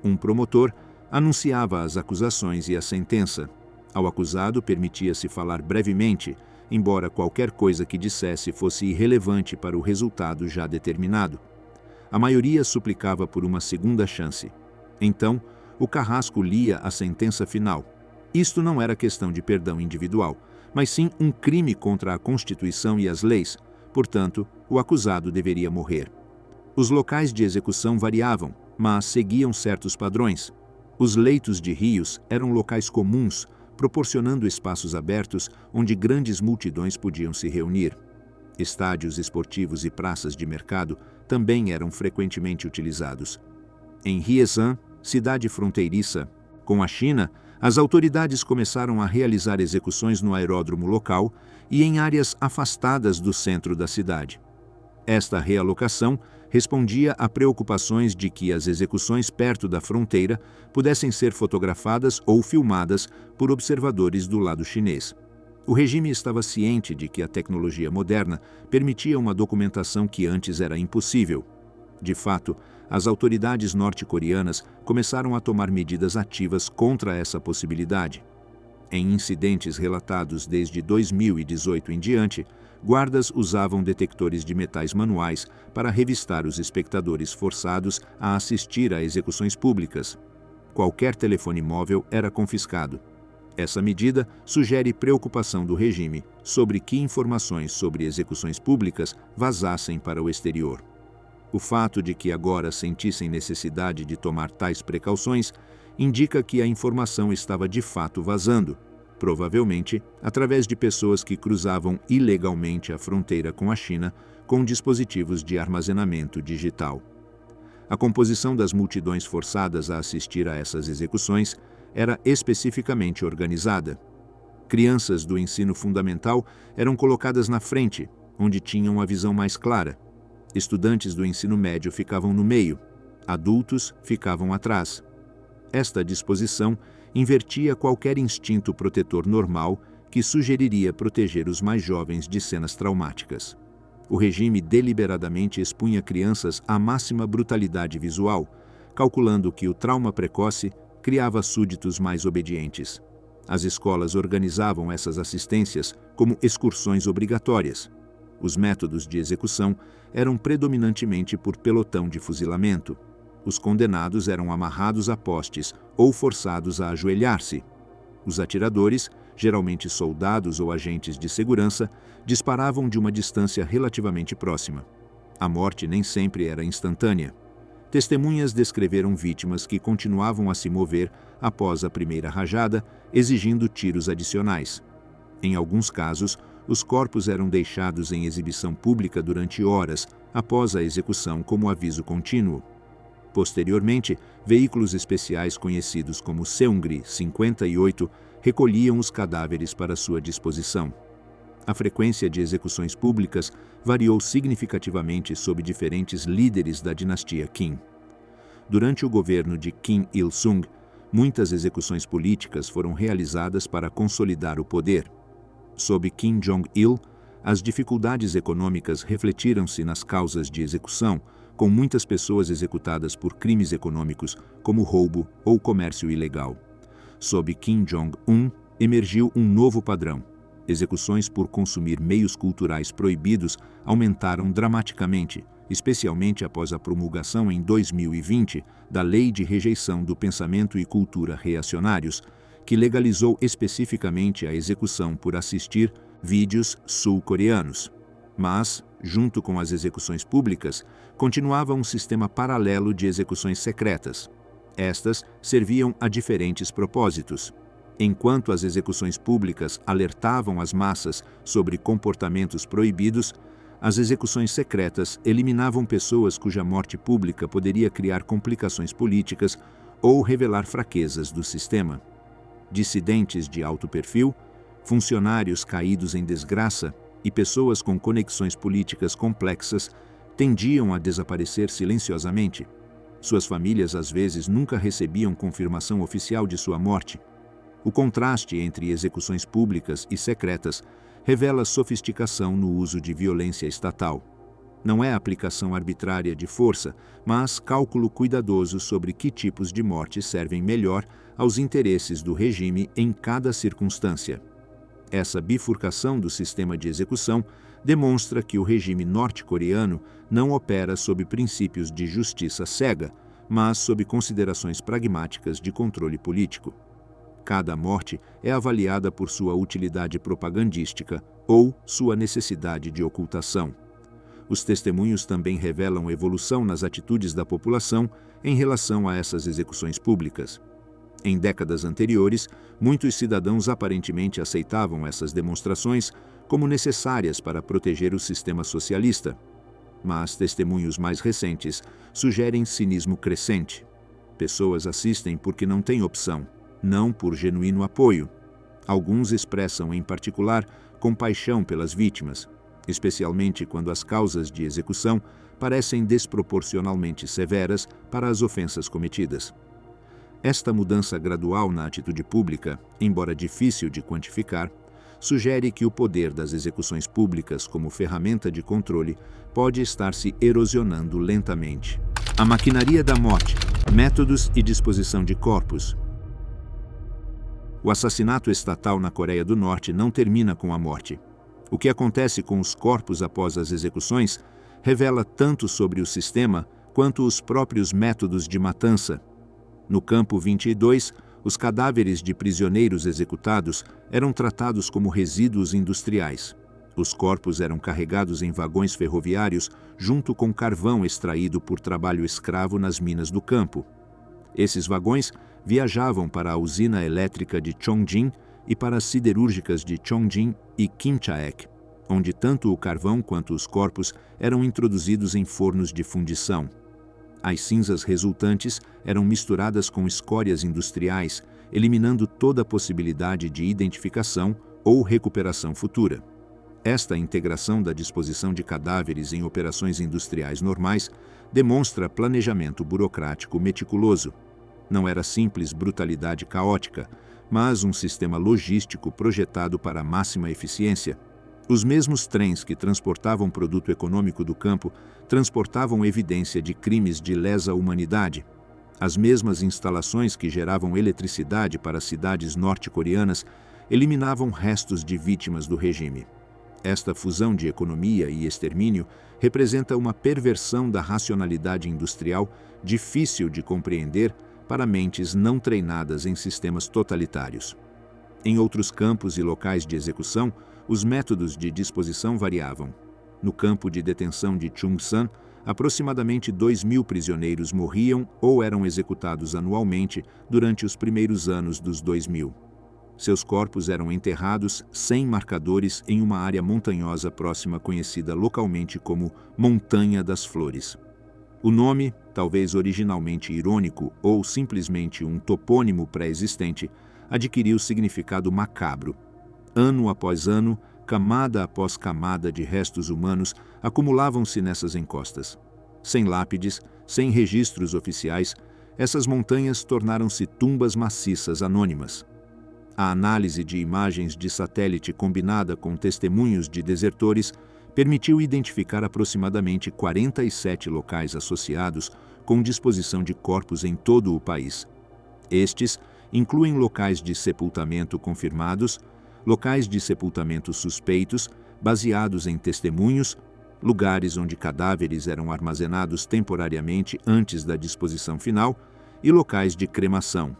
Um promotor anunciava as acusações e a sentença. Ao acusado permitia-se falar brevemente, embora qualquer coisa que dissesse fosse irrelevante para o resultado já determinado. A maioria suplicava por uma segunda chance. Então, o carrasco lia a sentença final. Isto não era questão de perdão individual, mas sim um crime contra a Constituição e as leis. Portanto, o acusado deveria morrer. Os locais de execução variavam, mas seguiam certos padrões. Os leitos de rios eram locais comuns, proporcionando espaços abertos onde grandes multidões podiam se reunir. Estádios esportivos e praças de mercado também eram frequentemente utilizados. Em Hyesan, cidade fronteiriça com a China, as autoridades começaram a realizar execuções no aeródromo local e em áreas afastadas do centro da cidade. Esta realocação respondia a preocupações de que as execuções perto da fronteira pudessem ser fotografadas ou filmadas por observadores do lado chinês. O regime estava ciente de que a tecnologia moderna permitia uma documentação que antes era impossível. De fato, as autoridades norte-coreanas começaram a tomar medidas ativas contra essa possibilidade. Em incidentes relatados desde 2018 em diante, guardas usavam detectores de metais manuais para revistar os espectadores forçados a assistir a execuções públicas. Qualquer telefone móvel era confiscado. Essa medida sugere preocupação do regime sobre que informações sobre execuções públicas vazassem para o exterior. O fato de que agora sentissem necessidade de tomar tais precauções indica que a informação estava de fato vazando, provavelmente através de pessoas que cruzavam ilegalmente a fronteira com a China com dispositivos de armazenamento digital. A composição das multidões forçadas a assistir a essas execuções era especificamente organizada. Crianças do ensino fundamental eram colocadas na frente, onde tinham a visão mais clara. Estudantes do ensino médio ficavam no meio, adultos ficavam atrás. Esta disposição invertia qualquer instinto protetor normal que sugeriria proteger os mais jovens de cenas traumáticas. O regime deliberadamente expunha crianças à máxima brutalidade visual, calculando que o trauma precoce criava súditos mais obedientes. As escolas organizavam essas assistências como excursões obrigatórias. Os métodos de execução eram predominantemente por pelotão de fuzilamento. Os condenados eram amarrados a postes ou forçados a ajoelhar-se. Os atiradores, geralmente soldados ou agentes de segurança, disparavam de uma distância relativamente próxima. A morte nem sempre era instantânea. Testemunhas descreveram vítimas que continuavam a se mover após a primeira rajada, exigindo tiros adicionais. Em alguns casos, os corpos eram deixados em exibição pública durante horas após a execução como aviso contínuo. Posteriormente, veículos especiais conhecidos como Seungri 58 recolhiam os cadáveres para sua disposição. A frequência de execuções públicas variou significativamente sob diferentes líderes da dinastia Kim. Durante o governo de Kim Il-sung, muitas execuções políticas foram realizadas para consolidar o poder. Sob Kim Jong-il, as dificuldades econômicas refletiram-se nas causas de execução, com muitas pessoas executadas por crimes econômicos, como roubo ou comércio ilegal. Sob Kim Jong-un, emergiu um novo padrão. Execuções por consumir meios culturais proibidos aumentaram dramaticamente, especialmente após a promulgação em 2020 da Lei de Rejeição do Pensamento e Cultura Reacionários, que legalizou especificamente a execução por assistir vídeos sul-coreanos. Mas, junto com as execuções públicas, continuava um sistema paralelo de execuções secretas. Estas serviam a diferentes propósitos. Enquanto as execuções públicas alertavam as massas sobre comportamentos proibidos, as execuções secretas eliminavam pessoas cuja morte pública poderia criar complicações políticas ou revelar fraquezas do sistema. Dissidentes de alto perfil, funcionários caídos em desgraça e pessoas com conexões políticas complexas tendiam a desaparecer silenciosamente. Suas famílias às vezes nunca recebiam confirmação oficial de sua morte. O contraste entre execuções públicas e secretas revela sofisticação no uso de violência estatal. Não é aplicação arbitrária de força, mas cálculo cuidadoso sobre que tipos de morte servem melhor aos interesses do regime em cada circunstância. Essa bifurcação do sistema de execução demonstra que o regime norte-coreano não opera sob princípios de justiça cega, mas sob considerações pragmáticas de controle político. Cada morte é avaliada por sua utilidade propagandística ou sua necessidade de ocultação. Os testemunhos também revelam evolução nas atitudes da população em relação a essas execuções públicas. Em décadas anteriores, muitos cidadãos aparentemente aceitavam essas demonstrações como necessárias para proteger o sistema socialista. Mas testemunhos mais recentes sugerem cinismo crescente. Pessoas assistem porque não têm opção, não por genuíno apoio. Alguns expressam, em particular, compaixão pelas vítimas. especialmente quando as causas de execução parecem desproporcionalmente severas para as ofensas cometidas. Esta mudança gradual na atitude pública, embora difícil de quantificar, sugere que o poder das execuções públicas como ferramenta de controle pode estar se erosionando lentamente. A maquinaria da morte, métodos e disposição de corpos. O assassinato estatal na Coreia do Norte não termina com a morte. O que acontece com os corpos após as execuções revela tanto sobre o sistema quanto os próprios métodos de matança. No campo 22, os cadáveres de prisioneiros executados eram tratados como resíduos industriais. Os corpos eram carregados em vagões ferroviários junto com carvão extraído por trabalho escravo nas minas do campo. Esses vagões viajavam para a usina elétrica de Chongjin e para as siderúrgicas de Chongjin e Kimchaek, onde tanto o carvão quanto os corpos eram introduzidos em fornos de fundição. As cinzas resultantes eram misturadas com escórias industriais, eliminando toda a possibilidade de identificação ou recuperação futura. Esta integração da disposição de cadáveres em operações industriais normais demonstra planejamento burocrático meticuloso. Não era simples brutalidade caótica, mas um sistema logístico projetado para a máxima eficiência. Os mesmos trens que transportavam produto econômico do campo transportavam evidência de crimes de lesa humanidade. As mesmas instalações que geravam eletricidade para cidades norte-coreanas eliminavam restos de vítimas do regime. Esta fusão de economia e extermínio representa uma perversão da racionalidade industrial difícil de compreender para mentes não treinadas em sistemas totalitários. Em outros campos e locais de execução, os métodos de disposição variavam. No campo de detenção de Chungsan, aproximadamente 2.000 prisioneiros morriam ou eram executados anualmente durante os primeiros anos dos 2000. Seus corpos eram enterrados sem marcadores em uma área montanhosa próxima conhecida localmente como Montanha das Flores. O nome, talvez originalmente irônico ou simplesmente um topônimo pré-existente, adquiriu significado macabro. Ano após ano, camada após camada de restos humanos acumulavam-se nessas encostas. Sem lápides, sem registros oficiais, essas montanhas tornaram-se tumbas maciças anônimas. A análise de imagens de satélite combinada com testemunhos de desertores permitiu identificar aproximadamente 47 locais associados com disposição de corpos em todo o país. Estes incluem locais de sepultamento confirmados, locais de sepultamento suspeitos, baseados em testemunhos, lugares onde cadáveres eram armazenados temporariamente antes da disposição final e locais de cremação.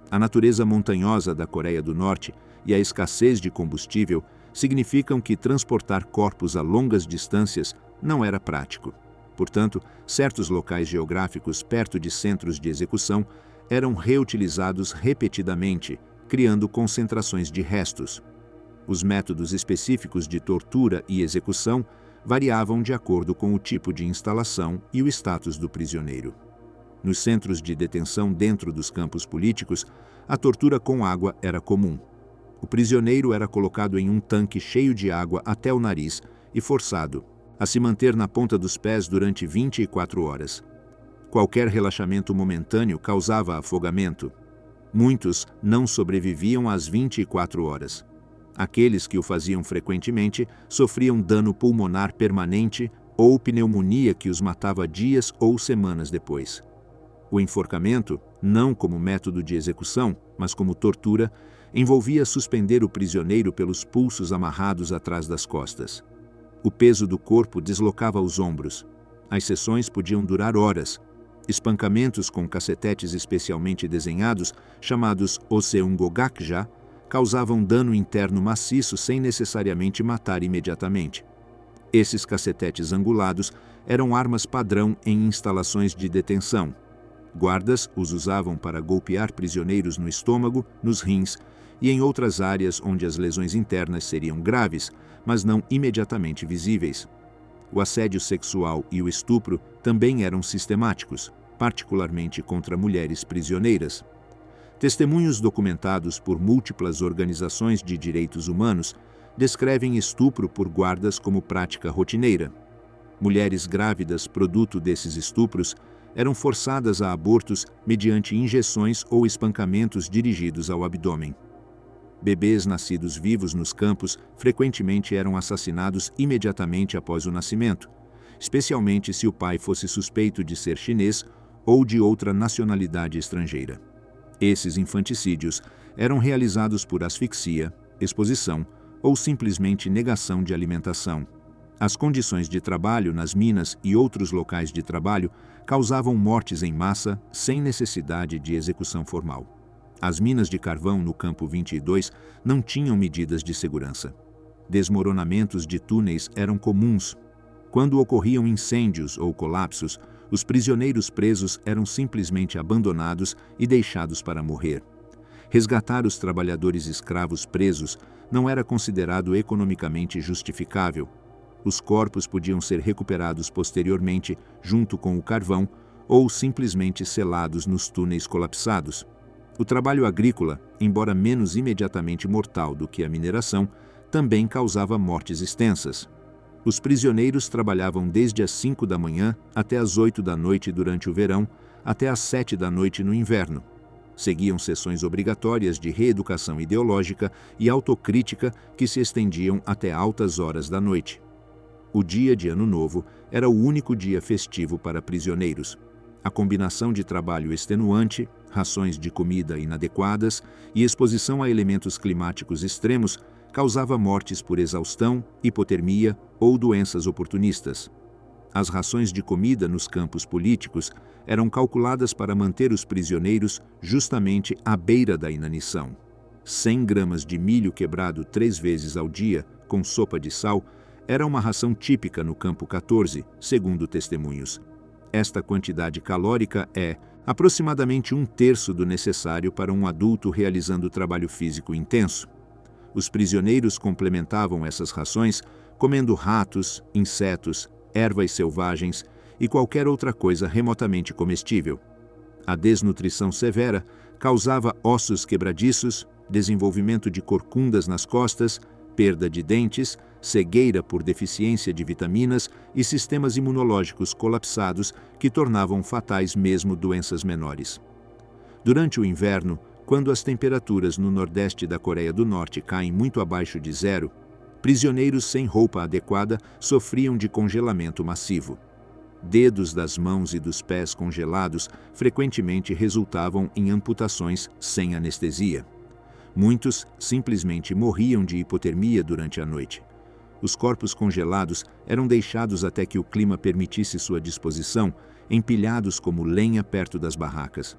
A natureza montanhosa da Coreia do Norte e a escassez de combustível significam que transportar corpos a longas distâncias não era prático. Portanto, certos locais geográficos perto de centros de execução eram reutilizados repetidamente, criando concentrações de restos. Os métodos específicos de tortura e execução variavam de acordo com o tipo de instalação e o status do prisioneiro. Nos centros de detenção dentro dos campos políticos, a tortura com água era comum. O prisioneiro era colocado em um tanque cheio de água até o nariz e forçado a se manter na ponta dos pés durante 24 horas. Qualquer relaxamento momentâneo causava afogamento. Muitos não sobreviviam às 24 horas. Aqueles que o faziam frequentemente sofriam dano pulmonar permanente ou pneumonia que os matava dias ou semanas depois. O enforcamento, não como método de execução, mas como tortura, envolvia suspender o prisioneiro pelos pulsos amarrados atrás das costas. O peso do corpo deslocava os ombros. As sessões podiam durar horas. Espancamentos com cacetetes especialmente desenhados, chamados Oseungogakja, causavam dano interno maciço sem necessariamente matar imediatamente. Esses cacetetes angulados eram armas padrão em instalações de detenção. Guardas os usavam para golpear prisioneiros no estômago, nos rins e em outras áreas onde as lesões internas seriam graves, mas não imediatamente visíveis. O assédio sexual e o estupro também eram sistemáticos, particularmente contra mulheres prisioneiras. Testemunhos documentados por múltiplas organizações de direitos humanos descrevem estupro por guardas como prática rotineira. Mulheres grávidas, produto desses estupros, eram forçadas a abortos mediante injeções ou espancamentos dirigidos ao abdômen. Bebês nascidos vivos nos campos frequentemente eram assassinados imediatamente após o nascimento, especialmente se o pai fosse suspeito de ser chinês ou de outra nacionalidade estrangeira. Esses infanticídios eram realizados por asfixia, exposição ou simplesmente negação de alimentação. As condições de trabalho nas minas e outros locais de trabalho causavam mortes em massa sem necessidade de execução formal. As minas de carvão no Campo 22 não tinham medidas de segurança. Desmoronamentos de túneis eram comuns. Quando ocorriam incêndios ou colapsos, os prisioneiros presos eram simplesmente abandonados e deixados para morrer. Resgatar os trabalhadores escravos presos não era considerado economicamente justificável. Os corpos podiam ser recuperados posteriormente junto com o carvão ou simplesmente selados nos túneis colapsados. O trabalho agrícola, embora menos imediatamente mortal do que a mineração, também causava mortes extensas. Os prisioneiros trabalhavam desde as 5 da manhã até as 8 da noite durante o verão, até as 7 da noite no inverno. Seguiam sessões obrigatórias de reeducação ideológica e autocrítica que se estendiam até altas horas da noite. O dia de Ano Novo era o único dia festivo para prisioneiros. A combinação de trabalho extenuante, rações de comida inadequadas e exposição a elementos climáticos extremos causava mortes por exaustão, hipotermia ou doenças oportunistas. As rações de comida nos campos políticos eram calculadas para manter os prisioneiros justamente à beira da inanição. 100 gramas de milho quebrado 3 vezes ao dia, com sopa de sal, era uma ração típica no Campo 14, segundo testemunhos. Esta quantidade calórica é aproximadamente 1/3 do necessário para um adulto realizando trabalho físico intenso. Os prisioneiros complementavam essas rações comendo ratos, insetos, ervas selvagens e qualquer outra coisa remotamente comestível. A desnutrição severa causava ossos quebradiços, desenvolvimento de corcundas nas costas, perda de dentes, cegueira por deficiência de vitaminas e sistemas imunológicos colapsados que tornavam fatais mesmo doenças menores. Durante o inverno, quando as temperaturas no nordeste da Coreia do Norte caem muito abaixo de zero, prisioneiros sem roupa adequada sofriam de congelamento massivo. Dedos das mãos e dos pés congelados frequentemente resultavam em amputações sem anestesia. Muitos simplesmente morriam de hipotermia durante a noite. Os corpos congelados eram deixados até que o clima permitisse sua disposição, empilhados como lenha perto das barracas.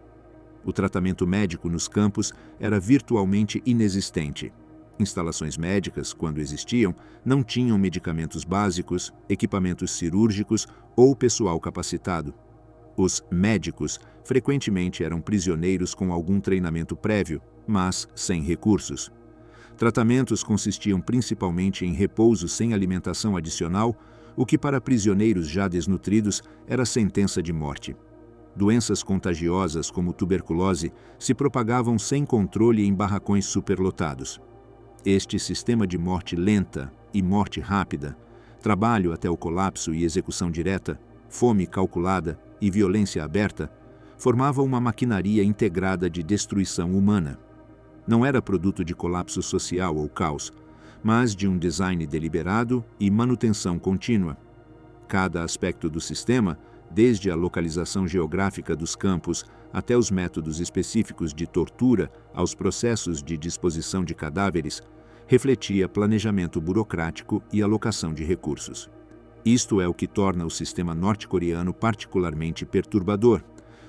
O tratamento médico nos campos era virtualmente inexistente. Instalações médicas, quando existiam, não tinham medicamentos básicos, equipamentos cirúrgicos ou pessoal capacitado. Os médicos frequentemente eram prisioneiros com algum treinamento prévio, mas sem recursos. Tratamentos consistiam principalmente em repouso sem alimentação adicional, o que para prisioneiros já desnutridos era sentença de morte. Doenças contagiosas como tuberculose se propagavam sem controle em barracões superlotados. Este sistema de morte lenta e morte rápida, trabalho até o colapso e execução direta, fome calculada e violência aberta, formava uma maquinaria integrada de destruição humana. Não era produto de colapso social ou caos, mas de um design deliberado e manutenção contínua. Cada aspecto do sistema, desde a localização geográfica dos campos até os métodos específicos de tortura aos processos de disposição de cadáveres, refletia planejamento burocrático e alocação de recursos. Isto é o que torna o sistema norte-coreano particularmente perturbador,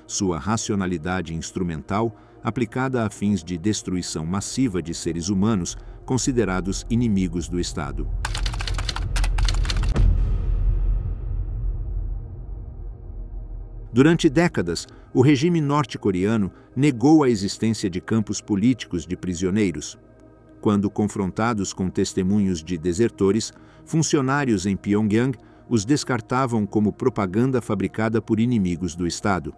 sua racionalidade instrumental aplicada a fins de destruição massiva de seres humanos considerados inimigos do Estado. Durante décadas, o regime norte-coreano negou a existência de campos políticos de prisioneiros. Quando confrontados com testemunhos de desertores, funcionários em Pyongyang os descartavam como propaganda fabricada por inimigos do Estado.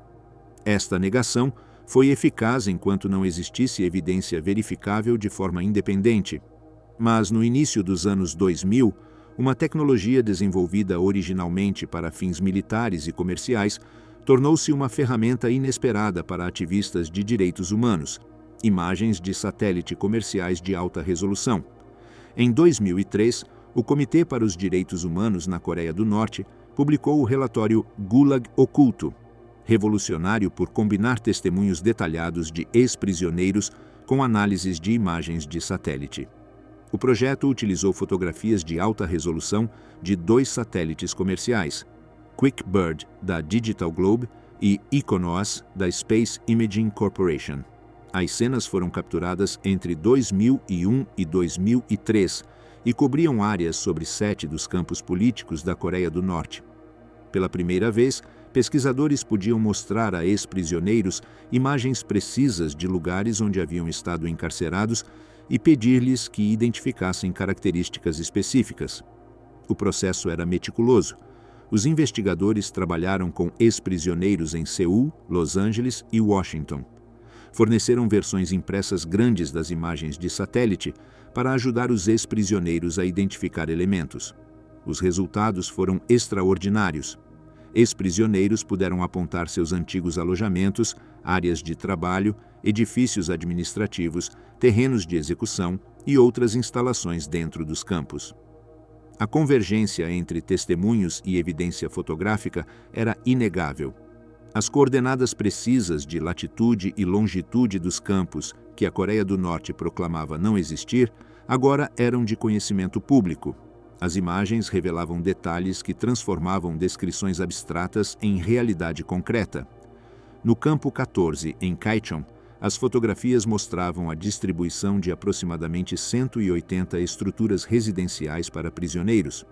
Esta negação foi eficaz enquanto não existisse evidência verificável de forma independente. Mas no início dos anos 2000, uma tecnologia desenvolvida originalmente para fins militares e comerciais tornou-se uma ferramenta inesperada para ativistas de direitos humanos: imagens de satélite comerciais de alta resolução. Em 2003, o Comitê para os Direitos Humanos na Coreia do Norte publicou o relatório Gulag Oculto, revolucionário por combinar testemunhos detalhados de ex-prisioneiros com análises de imagens de satélite. O projeto utilizou fotografias de alta resolução de 2 satélites comerciais, QuickBird, da Digital Globe, e Iconos, da Space Imaging Corporation. As cenas foram capturadas entre 2001 e 2003 e cobriam áreas sobre 7 dos campos políticos da Coreia do Norte. Pela primeira vez, pesquisadores podiam mostrar a ex-prisioneiros imagens precisas de lugares onde haviam estado encarcerados e pedir-lhes que identificassem características específicas. O processo era meticuloso. Os investigadores trabalharam com ex-prisioneiros em Seul, Los Angeles e Washington. Forneceram versões impressas grandes das imagens de satélite para ajudar os ex-prisioneiros a identificar elementos. Os resultados foram extraordinários. Ex-prisioneiros puderam apontar seus antigos alojamentos, áreas de trabalho, edifícios administrativos, terrenos de execução e outras instalações dentro dos campos. A convergência entre testemunhos e evidência fotográfica era inegável. As coordenadas precisas de latitude e longitude dos campos, que a Coreia do Norte proclamava não existir, agora eram de conhecimento público. As imagens revelavam detalhes que transformavam descrições abstratas em realidade concreta. No campo 14, em Kaichon, as fotografias mostravam a distribuição de aproximadamente 180 estruturas residenciais para prisioneiros.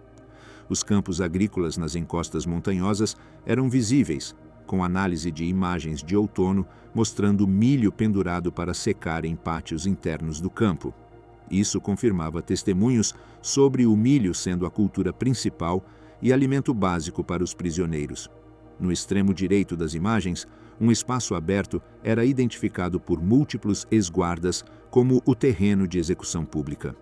Os campos agrícolas nas encostas montanhosas eram visíveis, com análise de imagens de outono mostrando milho pendurado para secar em pátios internos do campo. Isso confirmava testemunhos sobre o milho sendo a cultura principal e alimento básico para os prisioneiros. No extremo direito das imagens, um espaço aberto era identificado por múltiplos ex-guardas como o terreno de execução pública.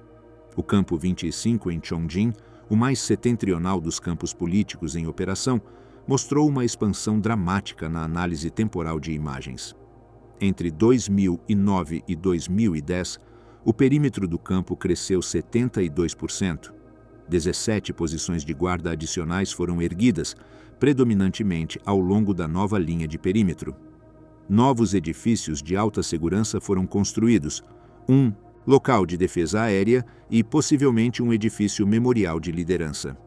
O campo 25 em Chongjin, o mais setentrional dos campos políticos em operação, mostrou uma expansão dramática na análise temporal de imagens. Entre 2009 e 2010, o perímetro do campo cresceu 72%. 17 posições de guarda adicionais foram erguidas, predominantemente ao longo da nova linha de perímetro. Novos edifícios de alta segurança foram construídos, um local de defesa aérea e possivelmente um edifício memorial de liderança.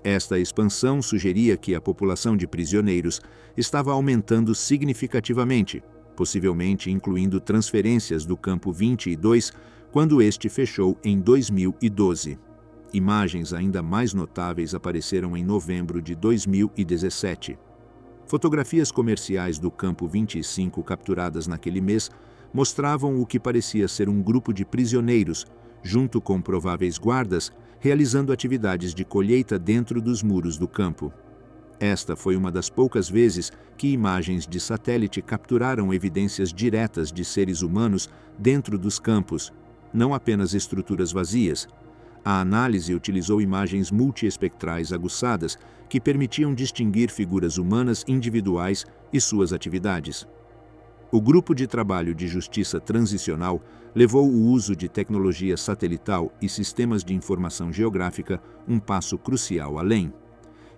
Esta expansão sugeria que a população de prisioneiros estava aumentando significativamente, possivelmente incluindo transferências do campo 22, quando este fechou em 2012. Imagens ainda mais notáveis apareceram em novembro de 2017. Fotografias comerciais do campo 25 capturadas naquele mês mostravam o que parecia ser um grupo de prisioneiros, junto com prováveis guardas, realizando atividades de colheita dentro dos muros do campo. Esta foi uma das poucas vezes que imagens de satélite capturaram evidências diretas de seres humanos dentro dos campos, não apenas estruturas vazias. A análise utilizou imagens multiespectrais aguçadas que permitiam distinguir figuras humanas individuais e suas atividades. O Grupo de Trabalho de Justiça Transicional levou o uso de tecnologia satelital e sistemas de informação geográfica um passo crucial além.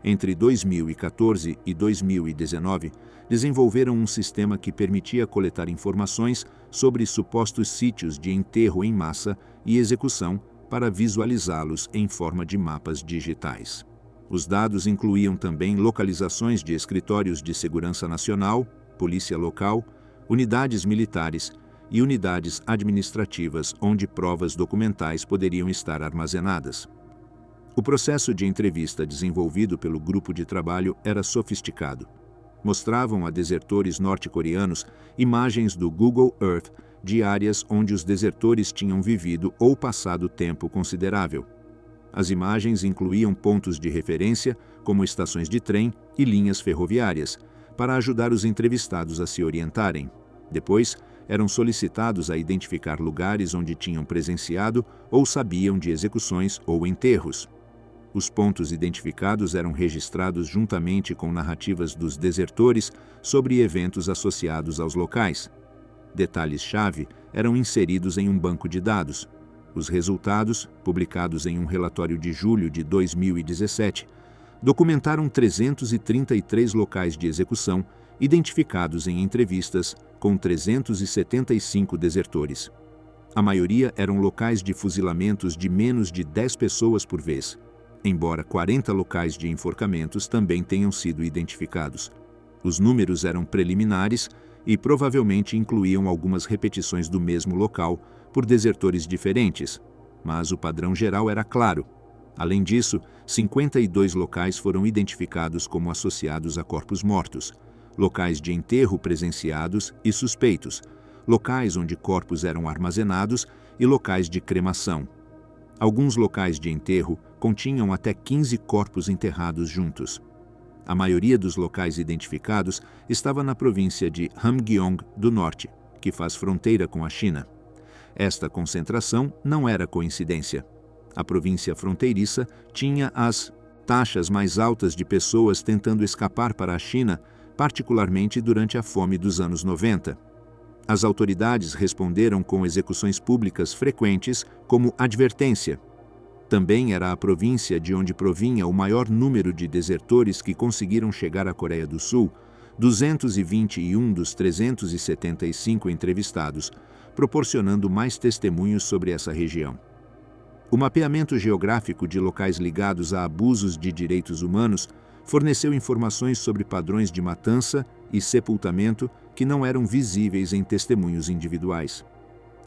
Entre 2014 e 2019, desenvolveram um sistema que permitia coletar informações sobre supostos sítios de enterro em massa e execução para visualizá-los em forma de mapas digitais. Os dados incluíam também localizações de escritórios de segurança nacional, polícia local, unidades militares e unidades administrativas onde provas documentais poderiam estar armazenadas. O processo de entrevista desenvolvido pelo grupo de trabalho era sofisticado. Mostravam a desertores norte-coreanos imagens do Google Earth de áreas onde os desertores tinham vivido ou passado tempo considerável. As imagens incluíam pontos de referência, como estações de trem e linhas ferroviárias, para ajudar os entrevistados a se orientarem. Depois, eram solicitados a identificar lugares onde tinham presenciado ou sabiam de execuções ou enterros. Os pontos identificados eram registrados juntamente com narrativas dos desertores sobre eventos associados aos locais. Detalhes-chave eram inseridos em um banco de dados. Os resultados, publicados em um relatório de julho de 2017, documentaram 333 locais de execução identificados em entrevistas com 375 desertores. A maioria eram locais de fuzilamentos de menos de 10 pessoas por vez, embora 40 locais de enforcamentos também tenham sido identificados. Os números eram preliminares e provavelmente incluíam algumas repetições do mesmo local por desertores diferentes, mas o padrão geral era claro. Além disso, 52 locais foram identificados como associados a corpos mortos, locais de enterro presenciados e suspeitos, locais onde corpos eram armazenados e locais de cremação. Alguns locais de enterro continham até 15 corpos enterrados juntos. A maioria dos locais identificados estava na província de Hamgyong do Norte, que faz fronteira com a China. Esta concentração não era coincidência. A província fronteiriça tinha as taxas mais altas de pessoas tentando escapar para a China, particularmente durante a fome dos anos 90. As autoridades responderam com execuções públicas frequentes como advertência. Também era a província de onde provinha o maior número de desertores que conseguiram chegar à Coreia do Sul, 221 dos 375 entrevistados, proporcionando mais testemunhos sobre essa região. O mapeamento geográfico de locais ligados a abusos de direitos humanos forneceu informações sobre padrões de matança e sepultamento que não eram visíveis em testemunhos individuais.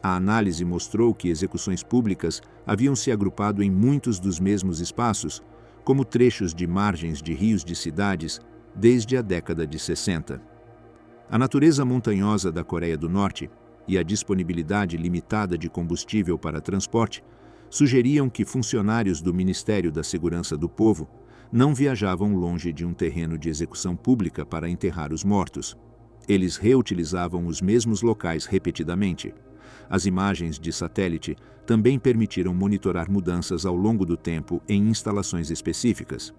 A análise mostrou que execuções públicas haviam se agrupado em muitos dos mesmos espaços, como trechos de margens de rios de cidades, desde a década de 60. A natureza montanhosa da Coreia do Norte e a disponibilidade limitada de combustível para transporte sugeriam que funcionários do Ministério da Segurança do Povo não viajavam longe de um terreno de execução pública para enterrar os mortos. Eles reutilizavam os mesmos locais repetidamente. As imagens de satélite também permitiram monitorar mudanças ao longo do tempo em instalações específicas.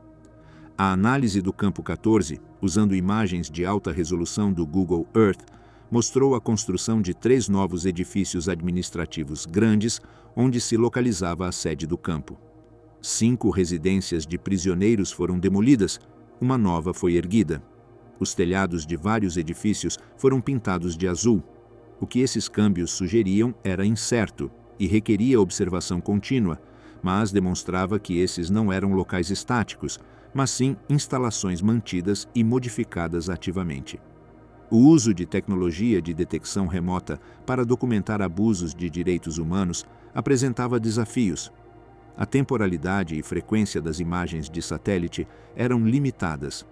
A análise do campo 14, usando imagens de alta resolução do Google Earth, mostrou a construção de 3 novos edifícios administrativos grandes, onde se localizava a sede do campo. 5 residências de prisioneiros foram demolidas, uma nova foi erguida. Os telhados de vários edifícios foram pintados de azul. O que esses câmbios sugeriam era incerto e requeria observação contínua, mas demonstrava que esses não eram locais estáticos, mas sim instalações mantidas e modificadas ativamente. O uso de tecnologia de detecção remota para documentar abusos de direitos humanos apresentava desafios. A temporalidade e frequência das imagens de satélite eram limitadas.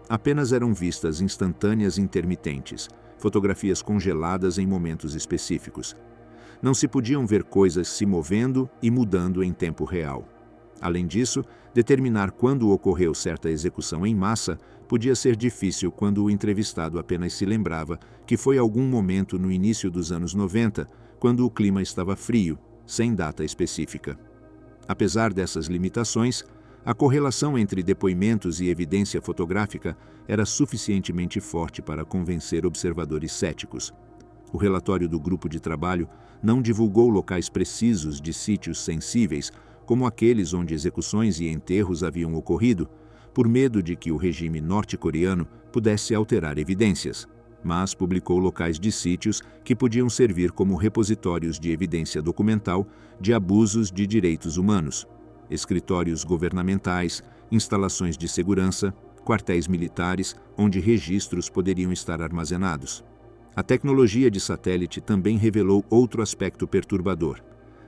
Apenas eram vistas instantâneas intermitentes, fotografias congeladas em momentos específicos. Não se podiam ver coisas se movendo e mudando em tempo real. Além disso, determinar quando ocorreu certa execução em massa podia ser difícil quando o entrevistado apenas se lembrava que foi algum momento no início dos anos 90, quando o clima estava frio, sem data específica. Apesar dessas limitações, a correlação entre depoimentos e evidência fotográfica era suficientemente forte para convencer observadores céticos. O relatório do grupo de trabalho não divulgou locais precisos de sítios sensíveis, como aqueles onde execuções e enterros haviam ocorrido, por medo de que o regime norte-coreano pudesse alterar evidências, mas publicou locais de sítios que podiam servir como repositórios de evidência documental de abusos de direitos humanos, escritórios governamentais, instalações de segurança, quartéis militares, onde registros poderiam estar armazenados. A tecnologia de satélite também revelou outro aspecto perturbador: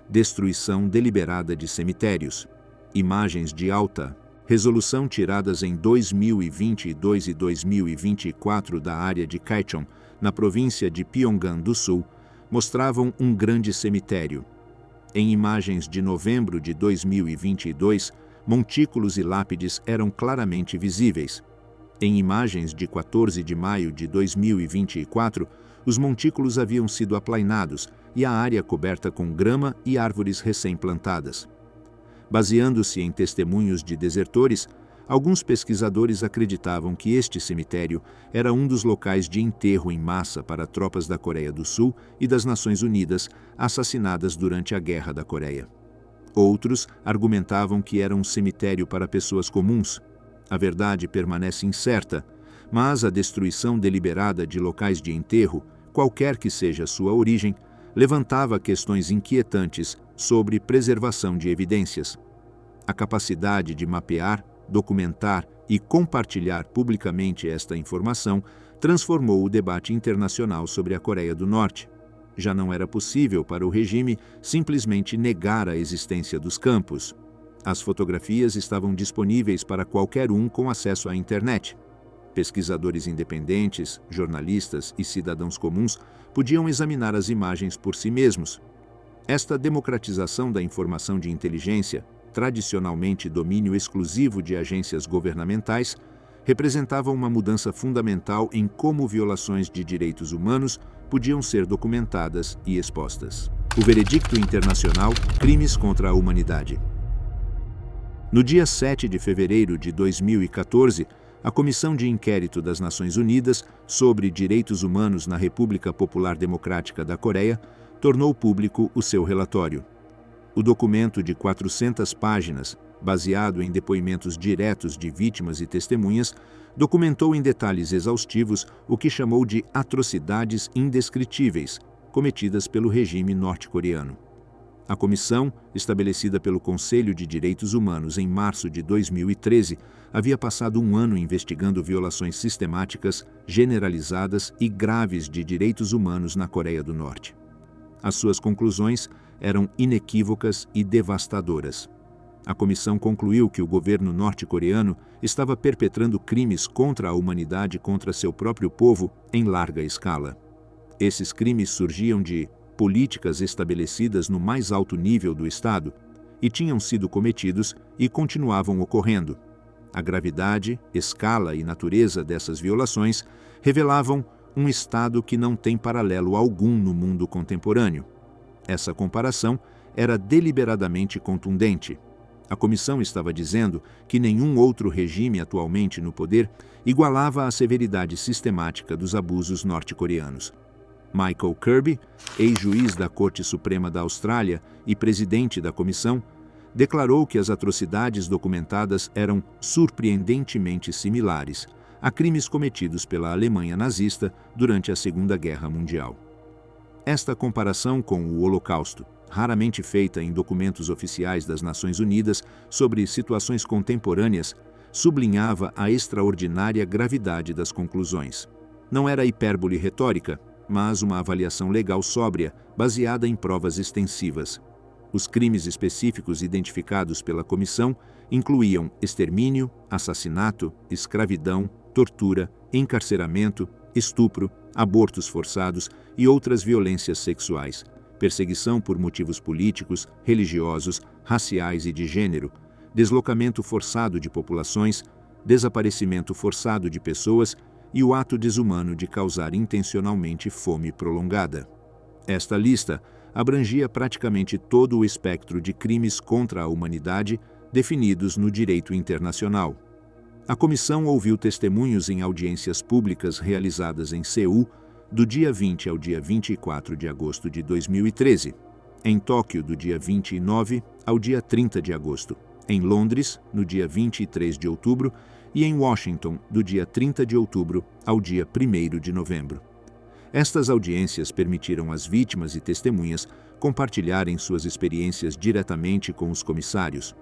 destruição deliberada de cemitérios, imagens de alta resolução tiradas em 2022 e 2024 da área de Kaechon, na província de Pyongan do Sul, mostravam um grande cemitério. Em imagens de novembro de 2022, montículos e lápides eram claramente visíveis. Em imagens de 14 de maio de 2024, os montículos haviam sido aplainados e a área coberta com grama e árvores recém-plantadas. Baseando-se em testemunhos de desertores, alguns pesquisadores acreditavam que este cemitério era um dos locais de enterro em massa para tropas da Coreia do Sul e das Nações Unidas assassinadas durante a Guerra da Coreia. Outros argumentavam que era um cemitério para pessoas comuns. A verdade permanece incerta, mas a destruição deliberada de locais de enterro, qualquer que seja sua origem, levantava questões inquietantes sobre preservação de evidências. A capacidade de mapear, documentar e compartilhar publicamente esta informação transformou o debate internacional sobre a Coreia do Norte. Já não era possível para o regime simplesmente negar a existência dos campos. As fotografias estavam disponíveis para qualquer um com acesso à internet. Pesquisadores independentes, jornalistas e cidadãos comuns podiam examinar as imagens por si mesmos. Esta democratização da informação de inteligência, tradicionalmente domínio exclusivo de agências governamentais, representava uma mudança fundamental em como violações de direitos humanos podiam ser documentadas e expostas. O veredicto internacional: crimes contra a humanidade. No dia 7 de fevereiro de 2014, a Comissão de Inquérito das Nações Unidas sobre Direitos Humanos na República Popular Democrática da Coreia tornou público o seu relatório. O documento de 400 páginas, baseado em depoimentos diretos de vítimas e testemunhas, documentou em detalhes exaustivos o que chamou de atrocidades indescritíveis cometidas pelo regime norte-coreano. A comissão, estabelecida pelo Conselho de Direitos Humanos em março de 2013, havia passado um ano investigando violações sistemáticas, generalizadas e graves de direitos humanos na Coreia do Norte. As suas conclusões eram inequívocas e devastadoras. A comissão concluiu que o governo norte-coreano estava perpetrando crimes contra a humanidade contra seu próprio povo em larga escala. Esses crimes surgiam de políticas estabelecidas no mais alto nível do Estado e tinham sido cometidos e continuavam ocorrendo. A gravidade, escala e natureza dessas violações revelavam um Estado que não tem paralelo algum no mundo contemporâneo. Essa comparação era deliberadamente contundente. A comissão estava dizendo que nenhum outro regime atualmente no poder igualava a severidade sistemática dos abusos norte-coreanos. Michael Kirby, ex-juiz da Corte Suprema da Austrália e presidente da comissão, declarou que as atrocidades documentadas eram surpreendentemente similares a crimes cometidos pela Alemanha nazista durante a Segunda Guerra Mundial. Esta comparação com o Holocausto, raramente feita em documentos oficiais das Nações Unidas sobre situações contemporâneas, sublinhava a extraordinária gravidade das conclusões. Não era hipérbole retórica, mas uma avaliação legal sóbria, baseada em provas extensivas. Os crimes específicos identificados pela comissão incluíam extermínio, assassinato, escravidão, tortura, encarceramento, estupro, abortos forçados e outras violências sexuais, perseguição por motivos políticos, religiosos, raciais e de gênero, deslocamento forçado de populações, desaparecimento forçado de pessoas e o ato desumano de causar intencionalmente fome prolongada. Esta lista abrangia praticamente todo o espectro de crimes contra a humanidade definidos no direito internacional. A comissão ouviu testemunhos em audiências públicas realizadas em Seul do dia 20 ao dia 24 de agosto de 2013, em Tóquio do dia 29 ao dia 30 de agosto, em Londres no dia 23 de outubro e em Washington do dia 30 de outubro ao dia 1º de novembro. Estas audiências permitiram às vítimas e testemunhas compartilharem suas experiências diretamente com os comissários.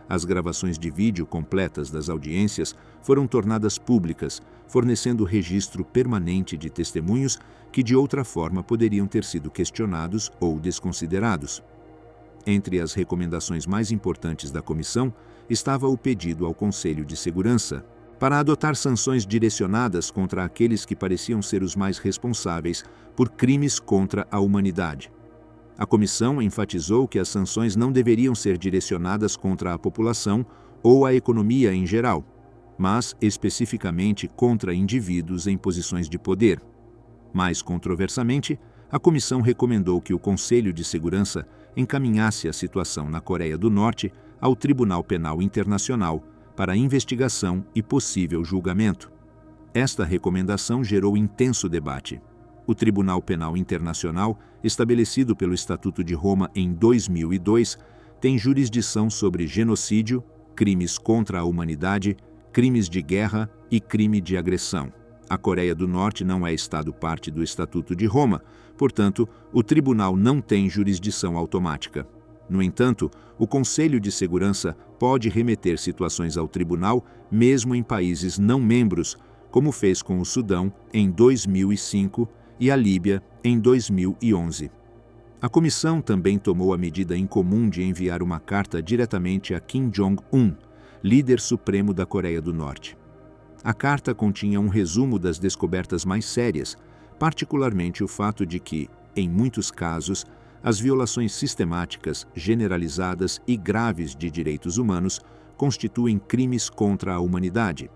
As gravações de vídeo completas das audiências foram tornadas públicas, fornecendo registro permanente de testemunhos que de outra forma poderiam ter sido questionados ou desconsiderados. Entre as recomendações mais importantes da comissão estava o pedido ao Conselho de Segurança para adotar sanções direcionadas contra aqueles que pareciam ser os mais responsáveis por crimes contra a humanidade. A comissão enfatizou que as sanções não deveriam ser direcionadas contra a população ou a economia em geral, mas especificamente contra indivíduos em posições de poder. Mais controversamente, a comissão recomendou que o Conselho de Segurança encaminhasse a situação na Coreia do Norte ao Tribunal Penal Internacional para investigação e possível julgamento. Esta recomendação gerou intenso debate. O Tribunal Penal Internacional, estabelecido pelo Estatuto de Roma em 2002, tem jurisdição sobre genocídio, crimes contra a humanidade, crimes de guerra e crime de agressão. A Coreia do Norte não é Estado parte do Estatuto de Roma, portanto, o tribunal não tem jurisdição automática. No entanto, o Conselho de Segurança pode remeter situações ao tribunal, mesmo em países não membros, como fez com o Sudão em 2005 e a Líbia em 2011. A comissão também tomou a medida incomum de enviar uma carta diretamente a Kim Jong-un, líder supremo da Coreia do Norte. A carta continha um resumo das descobertas mais sérias, particularmente o fato de que, em muitos casos, as violações sistemáticas, generalizadas e graves de direitos humanos constituem crimes contra a humanidade.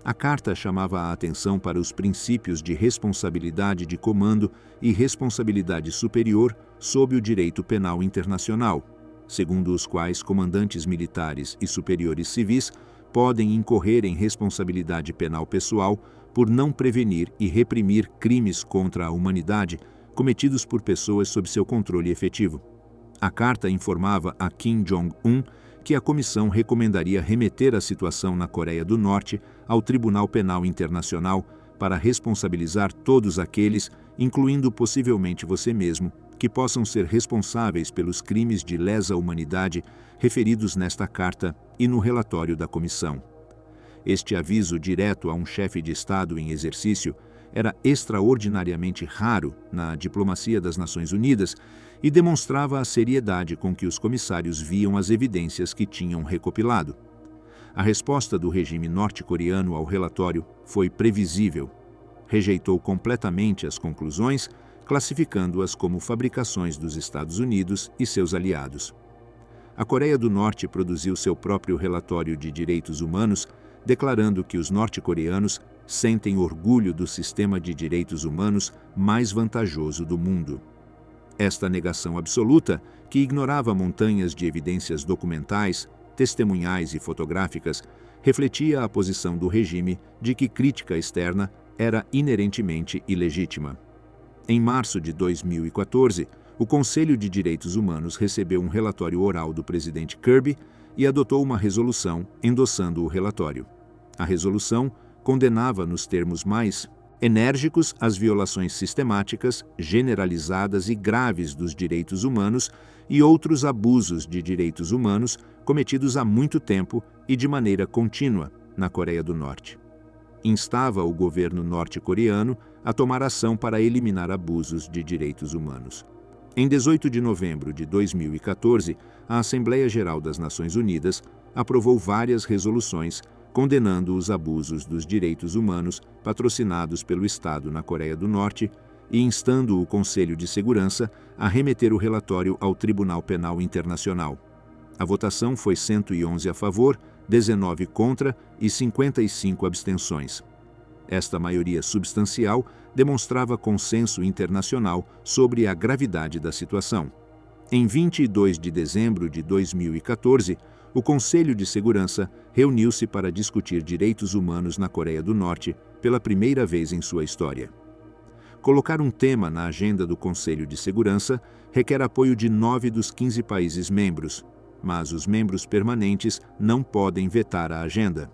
A carta chamava a atenção para os princípios de responsabilidade de comando e responsabilidade superior sob o direito penal internacional, segundo os quais comandantes militares e superiores civis podem incorrer em responsabilidade penal pessoal por não prevenir e reprimir crimes contra a humanidade cometidos por pessoas sob seu controle efetivo. A carta informava a Kim Jong-un que a comissão recomendaria remeter a situação na Coreia do Norte ao Tribunal Penal Internacional para responsabilizar todos aqueles, incluindo possivelmente você mesmo, que possam ser responsáveis pelos crimes de lesa humanidade referidos nesta carta e no relatório da comissão. Este aviso direto a um chefe de Estado em exercício era extraordinariamente raro na diplomacia das Nações Unidas e demonstrava a seriedade com que os comissários viam as evidências que tinham recopilado. A resposta do regime norte-coreano ao relatório foi previsível. Rejeitou completamente as conclusões, classificando-as como fabricações dos Estados Unidos e seus aliados. A Coreia do Norte produziu seu próprio relatório de direitos humanos, declarando que os norte-coreanos sentem orgulho do sistema de direitos humanos mais vantajoso do mundo. Esta negação absoluta, que ignorava montanhas de evidências documentais, testemunhais e fotográficas, refletia a posição do regime de que crítica externa era inerentemente ilegítima. Em março de 2014, o Conselho de Direitos Humanos recebeu um relatório oral do presidente Kirby e adotou uma resolução endossando o relatório. A resolução condenava nos termos mais enérgicos as violações sistemáticas, generalizadas e graves dos direitos humanos e outros abusos de direitos humanos cometidos há muito tempo e de maneira contínua na Coreia do Norte. Instava o governo norte-coreano a tomar ação para eliminar abusos de direitos humanos. Em 18 de novembro de 2014, a Assembleia Geral das Nações Unidas aprovou várias resoluções condenando os abusos dos direitos humanos patrocinados pelo Estado na Coreia do Norte e instando o Conselho de Segurança a remeter o relatório ao Tribunal Penal Internacional. A votação foi 111 a favor, 19 contra e 55 abstenções. Esta maioria substancial demonstrava consenso internacional sobre a gravidade da situação. Em 22 de dezembro de 2014, o Conselho de Segurança reuniu-se para discutir direitos humanos na Coreia do Norte pela primeira vez em sua história. Colocar um tema na agenda do Conselho de Segurança requer apoio de 9 dos 15 países membros, mas os membros permanentes não podem vetar a agenda.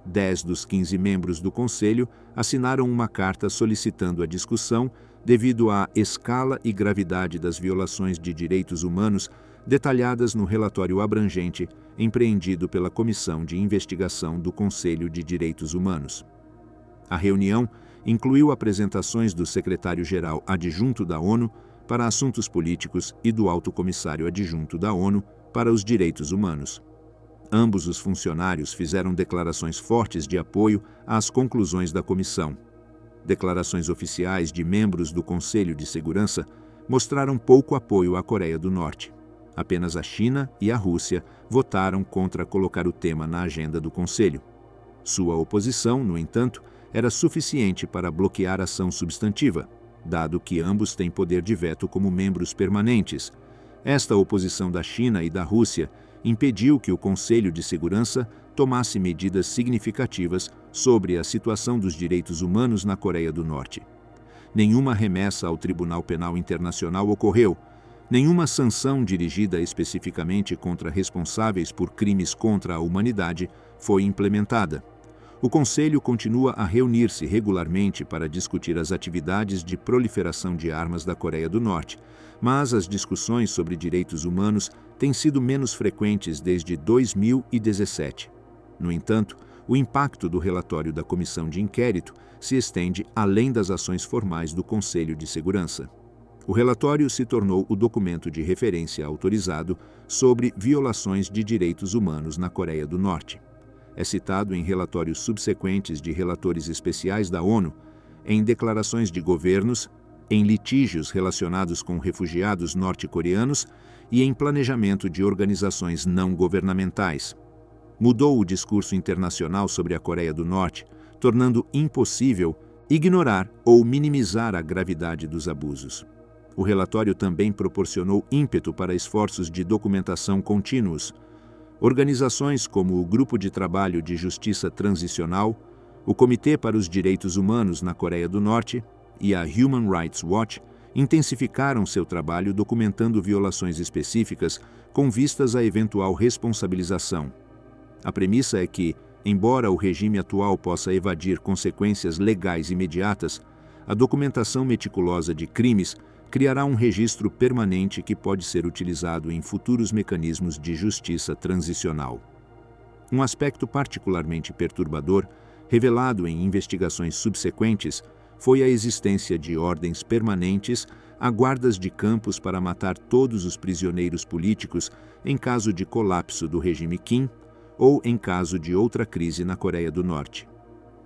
10 dos 15 membros do Conselho assinaram uma carta solicitando a discussão devido à escala e gravidade das violações de direitos humanos detalhadas no relatório abrangente empreendido pela Comissão de Investigação do Conselho de Direitos Humanos. A reunião incluiu apresentações do secretário-geral adjunto da ONU para Assuntos Políticos e do Alto Comissário Adjunto da ONU para os Direitos Humanos. Ambos os funcionários fizeram declarações fortes de apoio às conclusões da comissão. Declarações oficiais de membros do Conselho de Segurança mostraram pouco apoio à Coreia do Norte. Apenas a China e a Rússia votaram contra colocar o tema na agenda do Conselho. Sua oposição, no entanto, era suficiente para bloquear ação substantiva, dado que ambos têm poder de veto como membros permanentes. Esta oposição da China e da Rússia impediu que o Conselho de Segurança tomasse medidas significativas sobre a situação dos direitos humanos na Coreia do Norte. Nenhuma remessa ao Tribunal Penal Internacional ocorreu, nenhuma sanção dirigida especificamente contra responsáveis por crimes contra a humanidade foi implementada. O Conselho continua a reunir-se regularmente para discutir as atividades de proliferação de armas da Coreia do Norte, mas as discussões sobre direitos humanos têm sido menos frequentes desde 2017. No entanto, o impacto do relatório da Comissão de Inquérito se estende além das ações formais do Conselho de Segurança. O relatório se tornou o documento de referência autorizado sobre violações de direitos humanos na Coreia do Norte. É citado em relatórios subsequentes de relatores especiais da ONU, em declarações de governos, em litígios relacionados com refugiados norte-coreanos e em planejamento de organizações não governamentais. Mudou o discurso internacional sobre a Coreia do Norte, tornando impossível ignorar ou minimizar a gravidade dos abusos. O relatório também proporcionou ímpeto para esforços de documentação contínuos. Organizações como o Grupo de Trabalho de Justiça Transicional, o Comitê para os Direitos Humanos na Coreia do Norte e a Human Rights Watch intensificaram seu trabalho documentando violações específicas com vistas à eventual responsabilização. A premissa é que, embora o regime atual possa evadir consequências legais imediatas, a documentação meticulosa de crimes criará um registro permanente que pode ser utilizado em futuros mecanismos de justiça transicional. Um aspecto particularmente perturbador, revelado em investigações subsequentes, foi a existência de ordens permanentes a guardas de campos para matar todos os prisioneiros políticos em caso de colapso do regime Kim ou em caso de outra crise na Coreia do Norte.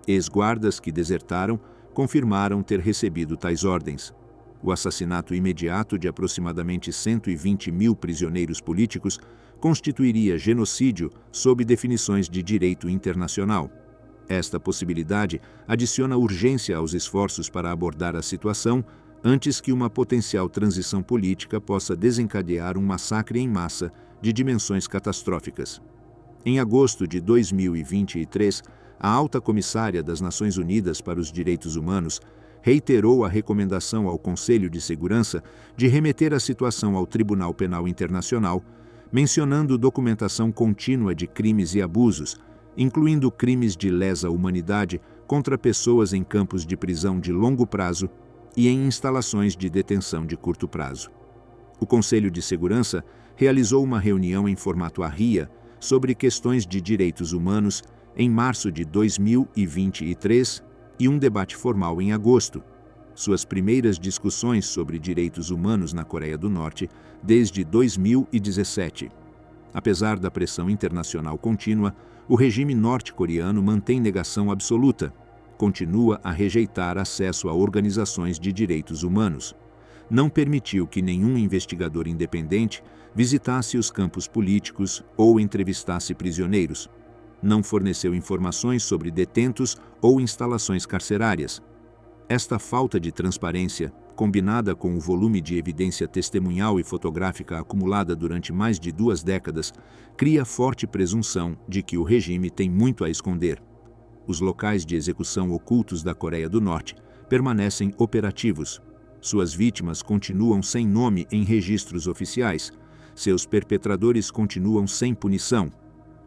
Ex-guardas que desertaram confirmaram ter recebido tais ordens. O assassinato imediato de aproximadamente 120 mil prisioneiros políticos constituiria genocídio sob definições de direito internacional. Esta possibilidade adiciona urgência aos esforços para abordar a situação antes que uma potencial transição política possa desencadear um massacre em massa de dimensões catastróficas. Em agosto de 2023, a alta comissária das Nações Unidas para os Direitos Humanos reiterou a recomendação ao Conselho de Segurança de remeter a situação ao Tribunal Penal Internacional, mencionando documentação contínua de crimes e abusos, incluindo crimes de lesa humanidade contra pessoas em campos de prisão de longo prazo e em instalações de detenção de curto prazo. O Conselho de Segurança realizou uma reunião em formato ARIA sobre questões de direitos humanos em março de 2023 e um debate formal em agosto, suas primeiras discussões sobre direitos humanos na Coreia do Norte desde 2017. Apesar da pressão internacional contínua, o regime norte-coreano mantém negação absoluta, continua a rejeitar acesso a organizações de direitos humanos, não permitiu que nenhum investigador independente visitasse os campos políticos ou entrevistasse prisioneiros, não forneceu informações sobre detentos ou instalações carcerárias. Esta falta de transparência, combinada com o volume de evidência testemunhal e fotográfica acumulada durante mais de 2 décadas, cria forte presunção de que o regime tem muito a esconder. Os locais de execução ocultos da Coreia do Norte permanecem operativos. Suas vítimas continuam sem nome em registros oficiais. Seus perpetradores continuam sem punição.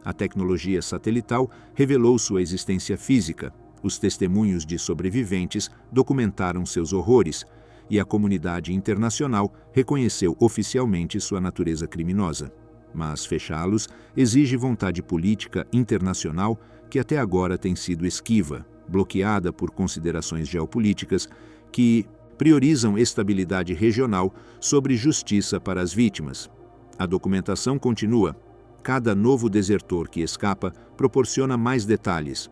A tecnologia satelital revelou sua existência física. Os testemunhos de sobreviventes documentaram seus horrores, e a comunidade internacional reconheceu oficialmente sua natureza criminosa. Mas fechá-los exige vontade política internacional que até agora tem sido esquiva, bloqueada por considerações geopolíticas que priorizam estabilidade regional sobre justiça para as vítimas. A documentação continua. Cada novo desertor que escapa proporciona mais detalhes.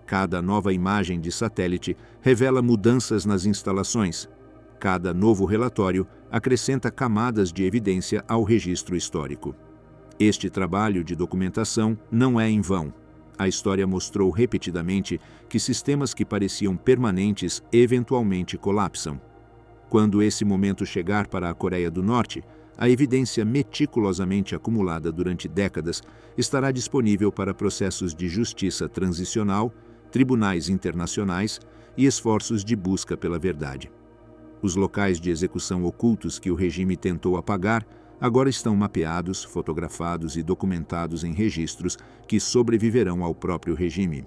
Cada nova imagem de satélite revela mudanças nas instalações. Cada novo relatório acrescenta camadas de evidência ao registro histórico. Este trabalho de documentação não é em vão. A história mostrou repetidamente que sistemas que pareciam permanentes eventualmente colapsam. Quando esse momento chegar para a Coreia do Norte, a evidência meticulosamente acumulada durante décadas estará disponível para processos de justiça transicional, tribunais internacionais e esforços de busca pela verdade. Os locais de execução ocultos que o regime tentou apagar agora estão mapeados, fotografados e documentados em registros que sobreviverão ao próprio regime.